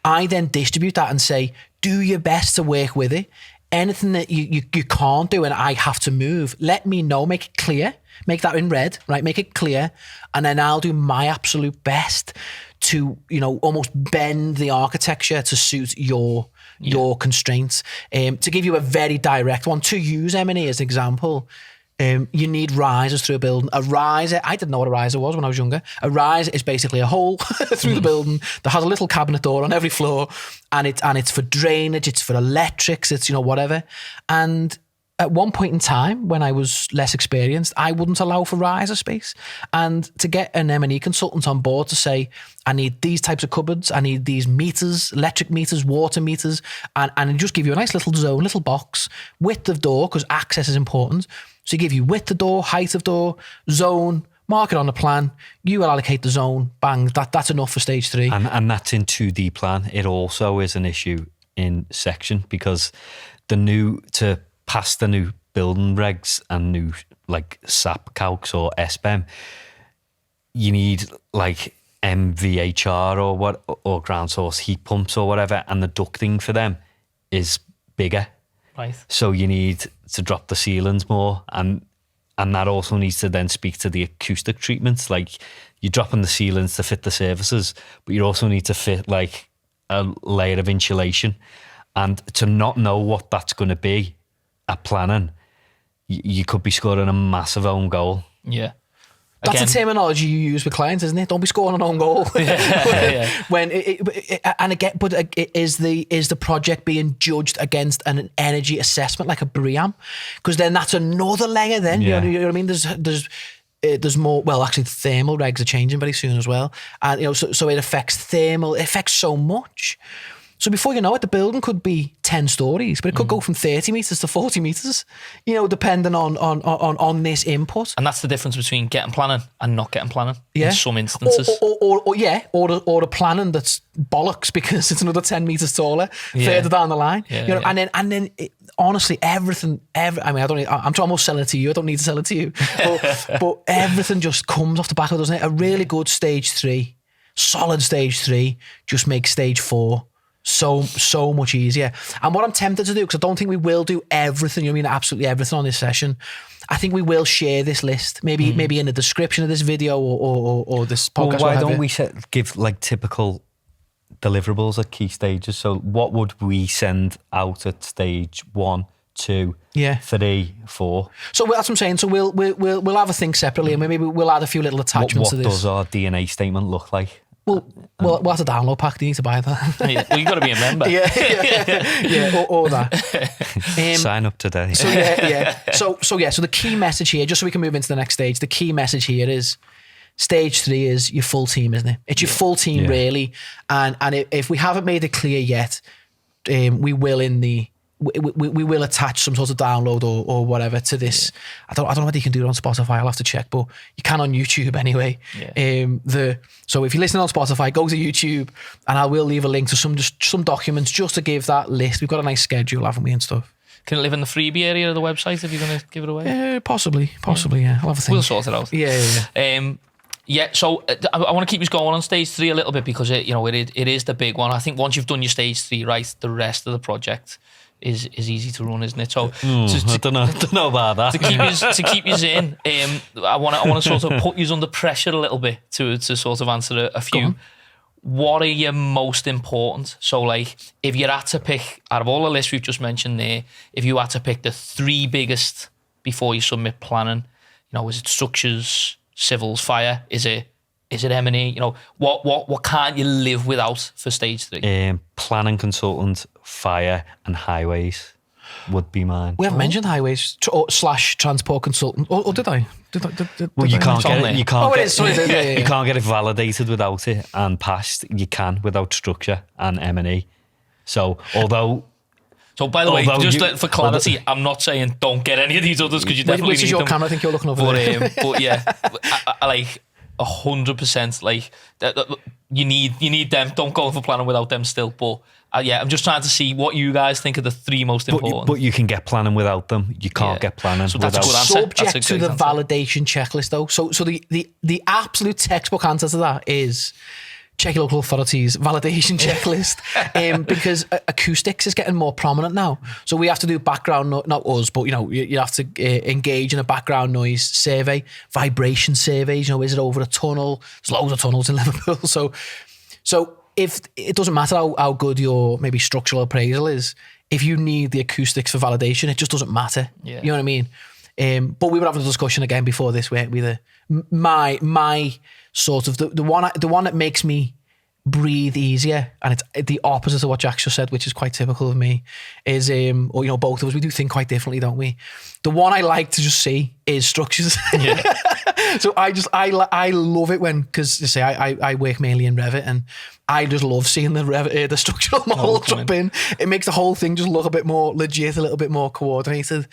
I then distribute that and say, do your best to work with it. Anything that you can't do and I have to move, let me know, make it clear, make that in red, right? Make it clear. And then I'll do my absolute best to, almost bend the architecture to suit your constraints. To give you a very direct one, to use M&E as an example, you need risers through a building. A riser, I didn't know what a riser was when I was younger. A riser is basically a hole through the building that has a little cabinet door on every floor, and it's for drainage, it's for electrics, it's whatever. And at one point in time, when I was less experienced, I wouldn't allow for riser space. And to get an M&E consultant on board to say, I need these types of cupboards, I need these meters, electric meters, water meters, and just give you a nice little zone, little box, width of door, because access is important. So you give you width of door, height of door, zone, mark it on the plan, you will allocate the zone, bang, that's enough for stage 3. And that's in 2D plan. It also is an issue in section, because to pass the new building regs and new like SAP calcs or SBEM, you need like MVHR or ground source heat pumps or whatever, and the ducting for them is bigger. Right. So you need to drop the ceilings more, and that also needs to then speak to the acoustic treatments. Like, you're dropping the ceilings to fit the surfaces, but you also need to fit like a layer of insulation. And to not know what that's going to be at planning, you could be scoring a massive own goal. Yeah. That's the terminology you use with clients, isn't it? Don't be scoring an own goal. Yeah. When is the project being judged against an energy assessment like a BREEAM? Because then that's another layer. Then you know what I mean. There's more. Well, actually, the thermal regs are changing very soon as well, and so it affects thermal. It affects so much. So before you know it, the building could be 10 stories, but it could go from 30 meters to 40 meters, depending on this input. And that's the difference between getting planning and not getting planning in some instances. Or the planning that's bollocks because it's another 10 meters taller further down the line. And then honestly, everything. I'm almost selling it to you. I don't need to sell it to you, but everything just comes off the back of it, doesn't it? A really good stage 3, solid stage 3, just makes stage 4 so much easier. And what I'm tempted to do, because I don't think we will do everything, absolutely everything on this session, I think we will share this list, maybe in the description of this video or this podcast. Well, why don't we give like typical deliverables at key stages? So what would we send out at stage 1, 2, 3, 4? So that's what I'm saying. So we'll have a think separately, and maybe we'll add a few little attachments to this. What does our DNA statement look like? Well, that's a download pack. Do you need to buy that? Well, you've got to be a member. or that. Sign up today. So the key message here, just so we can move into the next stage, the key message here is stage 3 is your full team, isn't it? It's your full team, really. And if we haven't made it clear yet, we will we will attach some sort of download or whatever to this. I don't know whether you can do it on Spotify. I'll have to check, but you can on YouTube anyway. So if you're listening on Spotify, go to YouTube, and I will leave a link to some documents just to give that list. We've got a nice schedule, haven't we, and stuff. Can it live in the freebie area of the website if you're going to give it away? Possibly. Yeah. I'll have a think. We'll sort it out. Yeah. So I want to keep us going on stage 3 a little bit, because it is the big one. I think once you've done your stage 3 right, the rest of the project is easy to run, isn't it? So I don't know about that. To keep you in, I want to sort of put you under pressure a little bit to sort of answer a few. What are your most important? So, like, if you had to pick out of all the lists we've just mentioned there, if you had to pick the 3 biggest before you submit planning, is it structures, civils, fire? Is it M&E? What can't you live without for stage 3? Planning consultant, fire, and highways would be mine. We haven't mentioned highways / transport consultant, or did I? Well, you can't get it. You can't. You can't get it validated without it and passed. You can without structure and M&E. So although So, by the way, Although just for clarity, I'm not saying don't get any of these others because you definitely Which is need your them. camera? I think you're looking over there. But yeah, I like 100%. Like you need them. Don't go for planning without them still. But yeah, I'm just trying to see what you guys think are the three most important. But you can get planning without them. You can't get planning So that's a without good answer. Subject to the validation checklist, though. So the absolute textbook answer to that is check your local authorities validation checklist, because acoustics is getting more prominent now. So we have to do background, not us, but you have to engage in a background noise survey, vibration surveys. Is it over a tunnel? There's loads of tunnels in Liverpool. So if it doesn't matter how good your maybe structural appraisal is, if you need the acoustics for validation, it just doesn't matter. Yeah. You know what I mean? But we were having a discussion again before this, weren't we? My sort of the one that makes me breathe easier, and it's the opposite of what Jack just said, which is quite typical of me, is both of us, we do think quite differently, don't we? The one I like to just see is structures. Yeah. So I love it when, because you say I work mainly in Revit, and I just love seeing the structural model drop in. It makes the whole thing just look a bit more legit, a little bit more coordinated.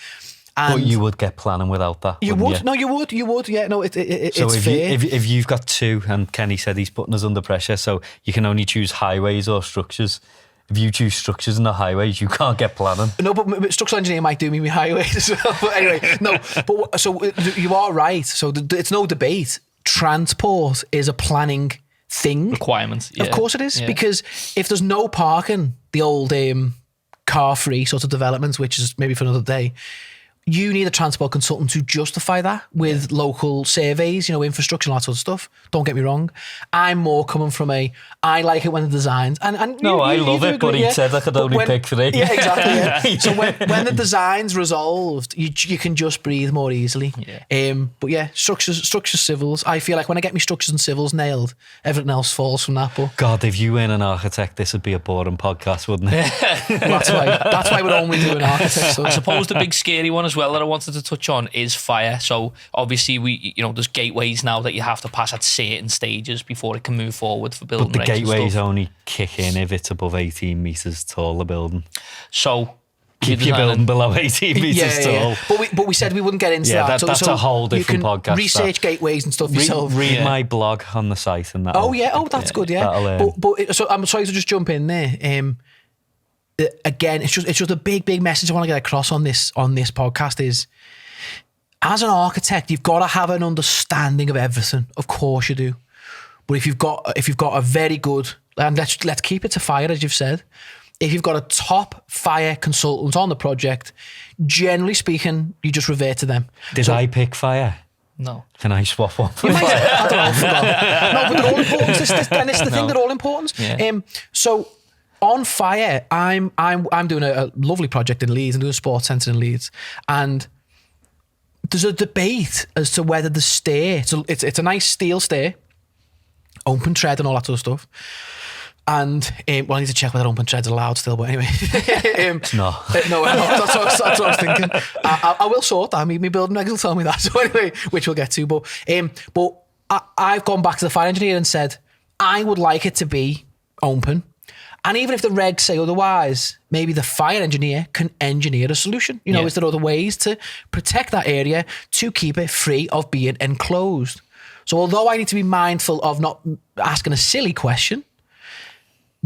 And but you would get planning without that. You would. You? No, you would. Yeah, no, So it's fair. if you've got two, and Kenny said he's putting us under pressure, so you can only choose highways or structures. If you choose structures and not highways, you can't get planning. No, but structural engineer might do me with highways as well. But anyway, no. But so you are right. So it's no debate. Transport is a planning thing. Requirement. Yeah. Of course it is, because if there's no parking, the old car-free sort of developments, which is maybe for another day, you need a transport consultant to justify that with local surveys, infrastructure and that sort of stuff. Don't get me wrong. I'm more coming from I like it when the designs and I love it, but he said I could only pick three. Yeah, exactly. Yeah. So when the design's resolved, you can just breathe more easily. Yeah. But yeah, structures, civils. I feel like when I get my structures and civils nailed, everything else falls from that. But God, if you weren't an architect, this would be a boring podcast, wouldn't it? That's why we're only doing architect stuff. I suppose the big scary one as well that I wanted to touch on is fire. So obviously there's gateways now that you have to pass at certain stages before it can move forward for building. But the gateways only kick in if it's above 18 metres tall, the building. So keep your building below 18 metres tall. Yeah. But we said we wouldn't get into that. That's a whole different podcast. You can research gateways and stuff yourself. Read my blog on the site and that. Oh yeah, that's good. Yeah, but so I'm sorry to just jump in there. Again, it's just a big message I want to get across on this podcast is, as an architect, you've got to have an understanding of everything. Of course you do. But if you've got a very good, and let's keep it to fire, as you've said, if you've got a top fire consultant on the project, generally speaking, you just revert to them. Did I pick fire? No. Can I swap one for fire? I don't know. I forgot. No, but they're all important. This is the thing. They're all important. Yeah. So on fire, I'm doing a lovely project in Leeds. I'm doing a sports centre in Leeds, and there's a debate as to whether the stair, it's a nice steel stair, open tread and all that sort of stuff. And I need to check whether open treads are allowed still, but anyway. It's not. No, that's what I was thinking. I will sort that. My building regs will tell me that. So anyway, which we'll get to. But I've gone back to the fire engineer and said, I would like it to be open. And even if the regs say otherwise, maybe the fire engineer can engineer a solution. Is there other ways to protect that area to keep it free of being enclosed? So although I need to be mindful of not asking a silly question,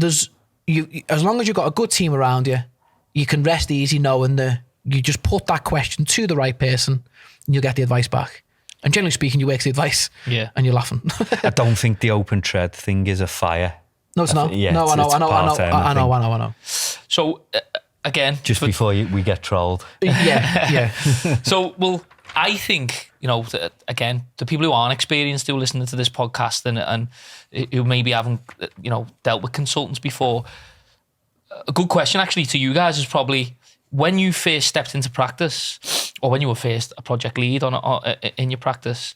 as long as you've got a good team around you, you can rest easy knowing that you just put that question to the right person and you'll get the advice back. And generally speaking, you work the advice and you're laughing. I don't think the open tread thing is a fire. No, it's not. Yeah, no, I know. So again, just before we get trolled. Yeah. So, well, I think, again, the people who aren't experienced who are listening to this podcast and who maybe haven't, dealt with consultants before, a good question actually to you guys is probably, when you first stepped into practice, or when you were first a project lead in your practice,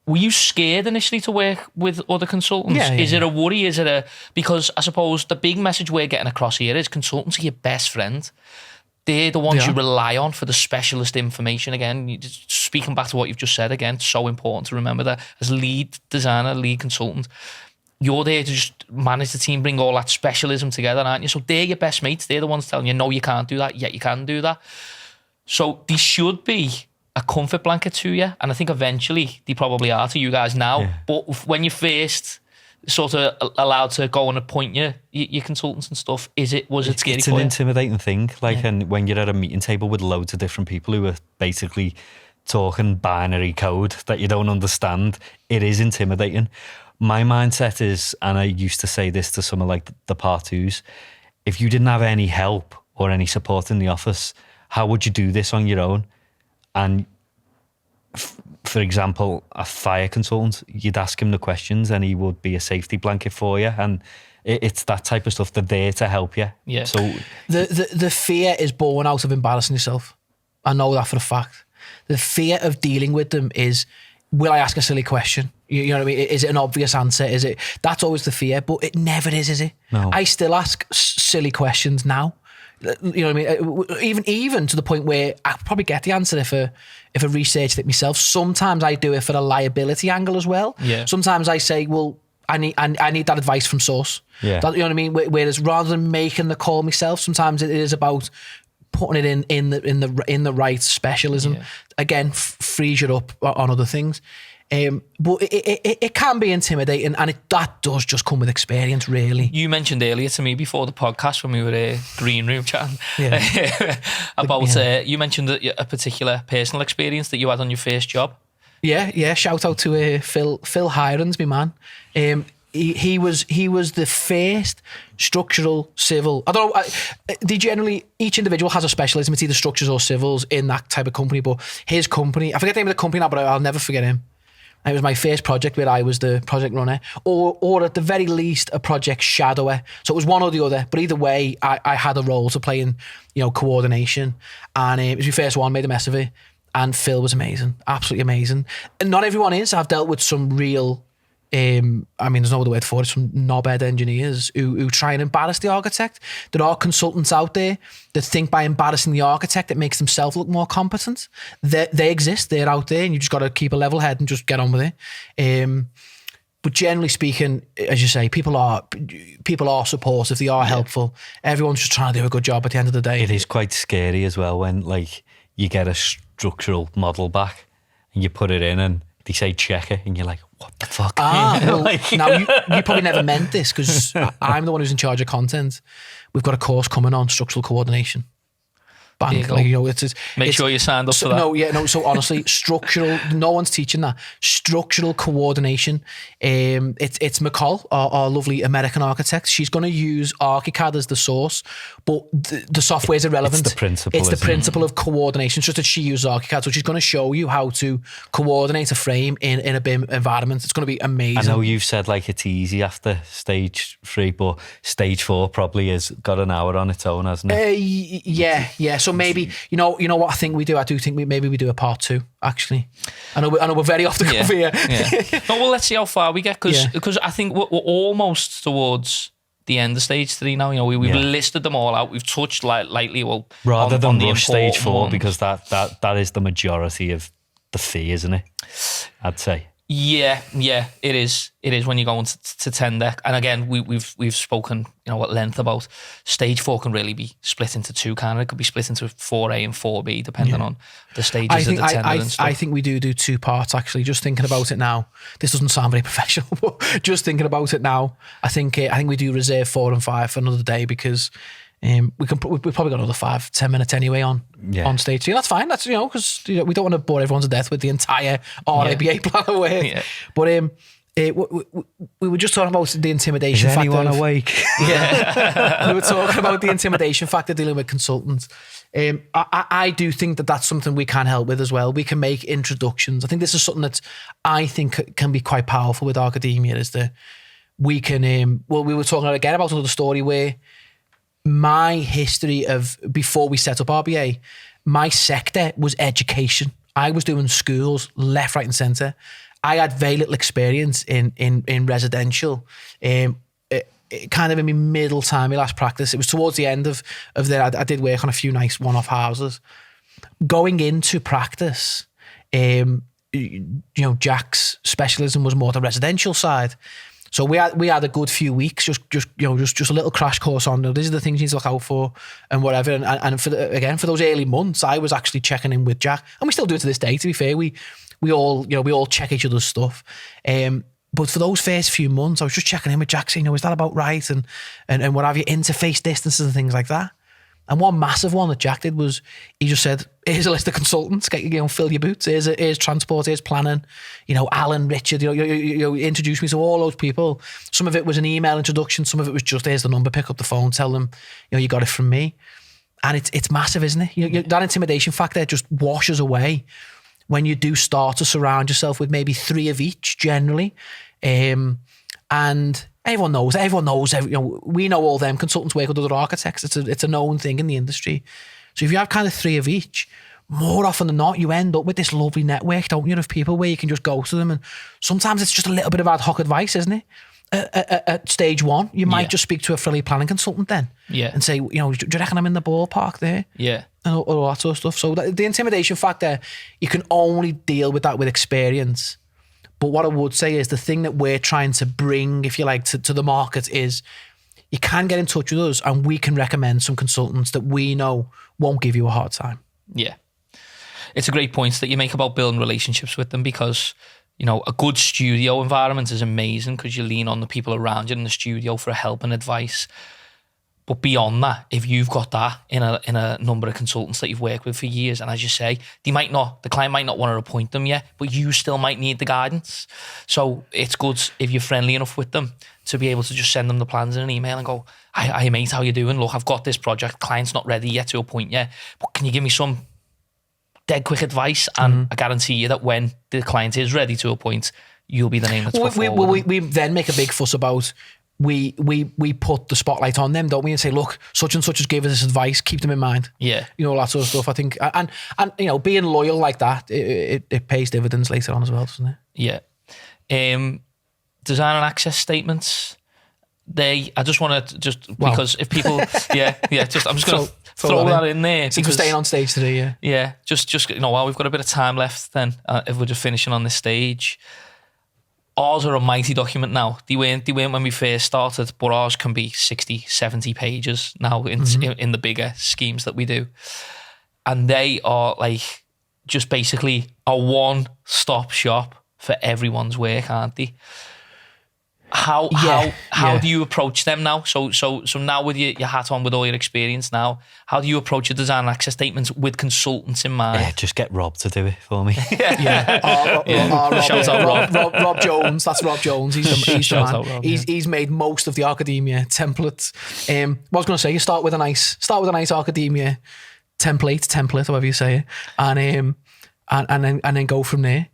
were you scared initially to work with other consultants? Yeah. Is it a worry? Because I suppose the big message we're getting across here is consultants are your best friend. They're the ones you rely on for the specialist information. Again, speaking back to what you've just said, again, so important to remember that as lead designer, lead consultant, you're there to just manage the team, bring all that specialism together, aren't you? So they're your best mates. They're the ones telling you, no, you can't do that, yet you can do that. So they should be a comfort blanket to you. And I think eventually they probably are to you guys now. Yeah. But when you first sort of allowed to go and appoint your consultants and stuff, was it scary? It's an intimidating thing. And when you're at a meeting table with loads of different people who are basically talking binary code that you don't understand, it is intimidating. My mindset is, and I used to say this to some of like the part twos, if you didn't have any help or any support in the office, how would you do this on your own? And for example, a fire consultant, you'd ask him the questions and he would be a safety blanket for you. And it's that type of stuff. They're there to help you. Yeah. So the fear is born out of embarrassing yourself. I know that for a fact. The fear of dealing with them is, will I ask a silly question? You know what I mean? Is it an obvious answer? That's always the fear, but it never is it? No. I still ask silly questions now. You know what I mean? Even to the point where I probably get the answer if I researched it myself. Sometimes I do it for a liability angle as well. Yeah. Sometimes I say, well, I need that advice from source. Yeah. You know what I mean? Whereas rather than making the call myself, sometimes it is about putting it in the right specialism. Yeah. Again, frees you up on other things. But it can be intimidating, and that does just come with experience, really. You mentioned earlier to me before the podcast when we were green room chatting about you mentioned a particular personal experience that you had on your first job. Yeah. Shout out to Phil Hirons, my man. He was the first structural civil. I don't know. Each individual has a specialism. It's either structures or civils in that type of company. But his company, I forget the name of the company now, but I'll never forget him. It was my first project where I was the project runner, or at the very least a project shadower. So it was one or the other. But either way, I had a role to play in, coordination. And it was my first one. Made a mess of it. And Phil was amazing, absolutely amazing. And not everyone is. I've dealt with some real. There's no other word for it. Some knobhead engineers who try and embarrass the architect. There are consultants out there that think by embarrassing the architect it makes themselves look more competent. They exist. They're out there, and you just got to keep a level head and just get on with it. But generally speaking, as you say, people are supportive. They are helpful. Everyone's just trying to do a good job at the end of the day. It is quite scary as well when you get a structural model back and you put it in and they say check it and you're like, what the fuck? Now you probably never meant this because I'm the one who's in charge of content. We've got a course coming on structural coordination. Bang. Make sure you signed up for that. So honestly, structural, no one's teaching that. Structural coordination. It's McCall, our lovely American architect. She's going to use ArchiCAD as the source, but the software's irrelevant. It's the principle. It's the principle of coordination. It's just that she uses ArchiCAD. So she's going to show you how to coordinate a frame in a BIM environment. It's going to be amazing. I know you've said it's easy after stage 3, but stage 4 probably has got an hour on its own, hasn't it? Yeah. So maybe you know what I think we do. I do think we do a part 2. Actually, I know we're very off the cuff here. Yeah. Well, let's see how far we get because I think we're almost towards the end of stage 3 now. We've listed them all out. We've touched lightly. Well, rather than rush stage 4 because that is the majority of the fee, isn't it? I'd say. Yeah, it is. It is when you're going to tender. And again, we've spoken, at length about stage 4 can really be split into 2 kind of. It could be split into 4A and 4B depending on the stages of the tender and stuff. I think we do 2 parts actually. Just thinking about it now, this doesn't sound very professional, but just thinking about it now, I think we do reserve 4 and 5 for another day because we've probably got another 5-10 minutes anyway on stage 2. That's fine. That's because we don't want to bore everyone to death with the entire RIBA plan of work. Yeah. But we were just talking about the intimidation factor. Is anyone awake? Yeah, we were talking about the intimidation factor dealing with consultants. I do think that's something we can help with as well. We can make introductions. I think this is something that I think can be quite powerful with ArchAdemia. Is that we can? We were talking again about another story where. My history of before we set up RBA, my sector was education. I was doing schools left, right, and centre. I had very little experience in residential. Kind of in my middle time, my last practice. It was towards the end of that. I did work on a few nice one-off houses. Going into practice, Jack's specialism was more the residential side. So we had a good few weeks, just a little crash course on. These are the things you need to look out for and whatever. And for those early months, I was actually checking in with Jack, and we still do it to this day. To be fair, we all check each other's stuff. But for those first few months, I was just checking in with Jack, saying, is that about right? And what have you, interface distances and things like that. And one massive one that Jack did was, he just said, here's a list of consultants, fill your boots. Here's transport, here's planning. Alan, Richard, introduce me to all those people. Some of it was an email introduction. Some of it was just, here's the number, pick up the phone, tell them, you got it from me. And it's massive, isn't it? That intimidation factor just washes away when you do start to surround yourself with maybe 3 of each generally. And everyone knows, we know all them consultants work with other architects. It's a known thing in the industry. So if you have kind of 3 of each, more often than not, you end up with this lovely network, don't you, of people where you can just go to them. And sometimes it's just a little bit of ad hoc advice, isn't it? At stage 1, you might just speak to a fully planning consultant then. Yeah. And say, do you reckon I'm in the ballpark there? Yeah. And all that sort of stuff. So the intimidation factor, you can only deal with that with experience. But what I would say is the thing that we're trying to bring, if you like, to the market is you can get in touch with us and we can recommend some consultants that we know won't give you a hard time. Yeah. It's a great point that you make about building relationships with them, because a good studio environment is amazing because you lean on the people around you in the studio for help and advice. But beyond that, if you've got that in a number of consultants that you've worked with for years, and as you say, the client might not want to appoint them yet, but you still might need the guidance. So it's good if you're friendly enough with them to be able to just send them the plans in an email and go, hi mate, how you doing? Look, I've got this project. Client's not ready yet to appoint yet, but can you give me some dead quick advice? And I guarantee you that when the client is ready to appoint, you'll be the name that's put forward. We then make a big fuss about, we put the spotlight on them, don't we? And say, look, such and such has given us this advice, keep them in mind. Yeah. All that sort of stuff, I think. And being loyal like that, it pays dividends later on as well, doesn't it? Yeah. Design and access statements. I just want to because if people, I'm just going to throw that in there. Since we're staying on stage today, yeah. Yeah, just while we've got a bit of time left then, if we're just finishing on this stage, ours are a mighty document now. They weren't when we first started, but ours can be 60, 70 pages now in the bigger schemes that we do. And they are like just basically a one-stop shop for everyone's work, aren't they? How do you approach them now? So now with your hat on, with all your experience now, how do you approach your design and access statements with consultants in mind? Yeah, just get Rob to do it for me. Shout out Rob Jones. That's Rob Jones. He's the man. Rob, he's made most of the ArchAdemia templates. What I was going to say, you start with a nice ArchAdemia template, however you say it, and then go from there.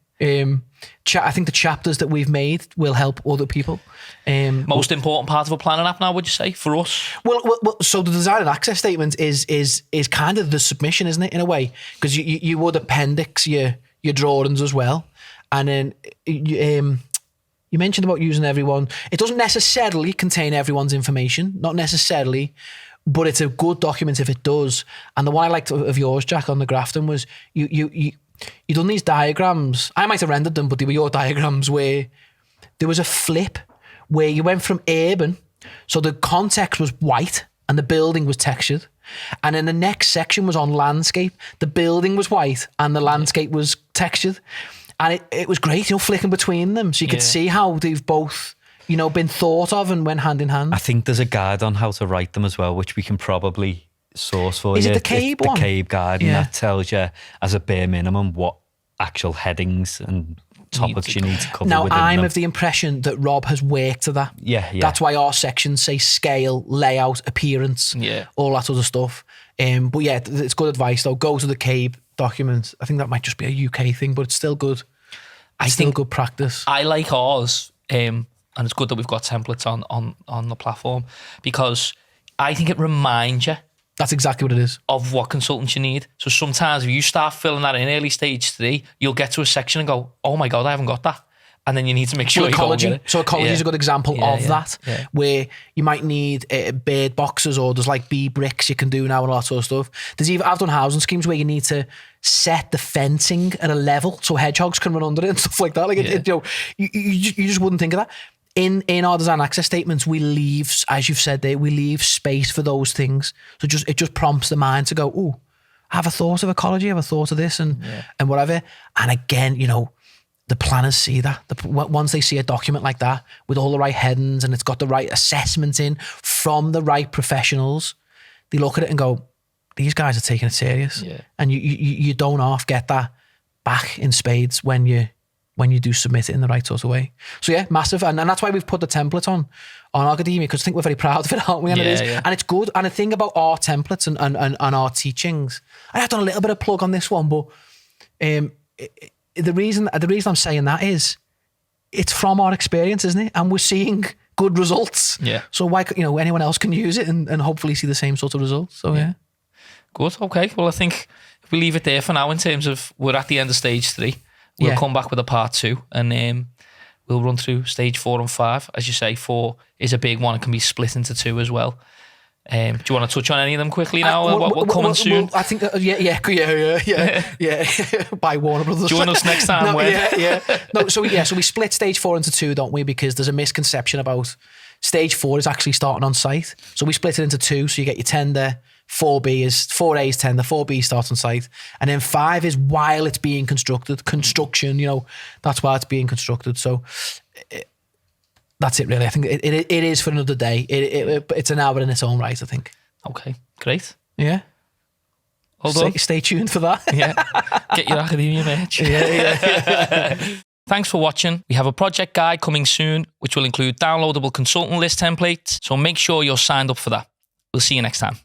I think the chapters that we've made will help other people. Most important part of a planning app now, would you say, for us? Well, so the design and access statement is kind of the submission, isn't it, in a way? Because you would appendix your drawings as well. And then you mentioned about using everyone. It doesn't necessarily contain everyone's information, not necessarily, but it's a good document if it does. And the one I liked of yours, Jack, on the Grafton was you done these diagrams. I might have rendered them, but they were your diagrams where there was a flip where you went from urban, so the context was white and the building was textured. And then the next section was on landscape. The building was white and the landscape was textured. And it was great, flicking between them. So you could see how they've both, been thought of and went hand in hand. I think there's a guide on how to write them as well, which we can probably source for you. Is it the CABE one? The CABE guide, and that tells you as a bare minimum what actual headings and topics you need to cover. Now, I'm them. of the impression that Rob has worked to that. Yeah. That's why our sections say scale, layout, appearance, all that sort of stuff. But yeah, it's good advice though. Go to the CABE document. I think that might just be a UK thing, but it's still good. It's still good practice. I like ours, and it's good that we've got templates on the platform, because I think it reminds you. That's exactly what it is. Of what consultants you need. So sometimes if you start filling that in early stage 3, you'll get to a section and go, oh my God, I haven't got that. And then you need to make sure ecology. You go get it. So ecology is a good example of that, where you might need bird boxes, or there's like bee bricks you can do now and all that sort of stuff. I've done housing schemes where you need to set the fencing at a level so hedgehogs can run under it and stuff like that. You just wouldn't think of that. in our design access statements, we leave, as you've said there, we leave space for those things. So it just prompts the mind to go, oh, I have a thought of ecology, I have a thought of this and whatever. And again, you know, the planners see that. Once they see a document like that with all the right headings and it's got the right assessment in from the right professionals, they look at it and go, these guys are taking it serious. Yeah. And you don't half get that back in spades when you do submit it in the right sort of way. So yeah, massive. And that's why we've put the template on ArchAdemia, because I think we're very proud of it, aren't we? And it is. Yeah. And it's good. And the thing about our templates and our teachings, and I've done a little bit of plug on this one, but the reason I'm saying that is it's from our experience, isn't it? And we're seeing good results. Yeah. So why, you know, anyone else can use it and hopefully see the same sort of results. So yeah. Good. Okay. Well, I think if we leave it there for now in terms of we're at the end of stage 3. We'll come back with a part 2 and we'll run through stage 4 and 5. As you say, 4 is a big one. It can be split into 2 as well. Do you want to touch on any of them quickly now? What coming soon? I think, yeah. By Warner Brothers. Join us next time. So we split stage 4 into 2, don't we? Because there's a misconception about stage 4 is actually starting on site. So we split it into 2. So you get your tender. 4A is tender, 4B starts on site, and then 5 is while it's being construction, you know, that's why it's being constructed. So that's it really. I think it is for another day. It's an hour in its own right, I think. Okay, great. Yeah. Stay tuned for that. Yeah. Get your ArchAdemia merch. Yeah. Thanks for watching. We have a project guide coming soon, which will include downloadable consultant list templates. So make sure you're signed up for that. We'll see you next time.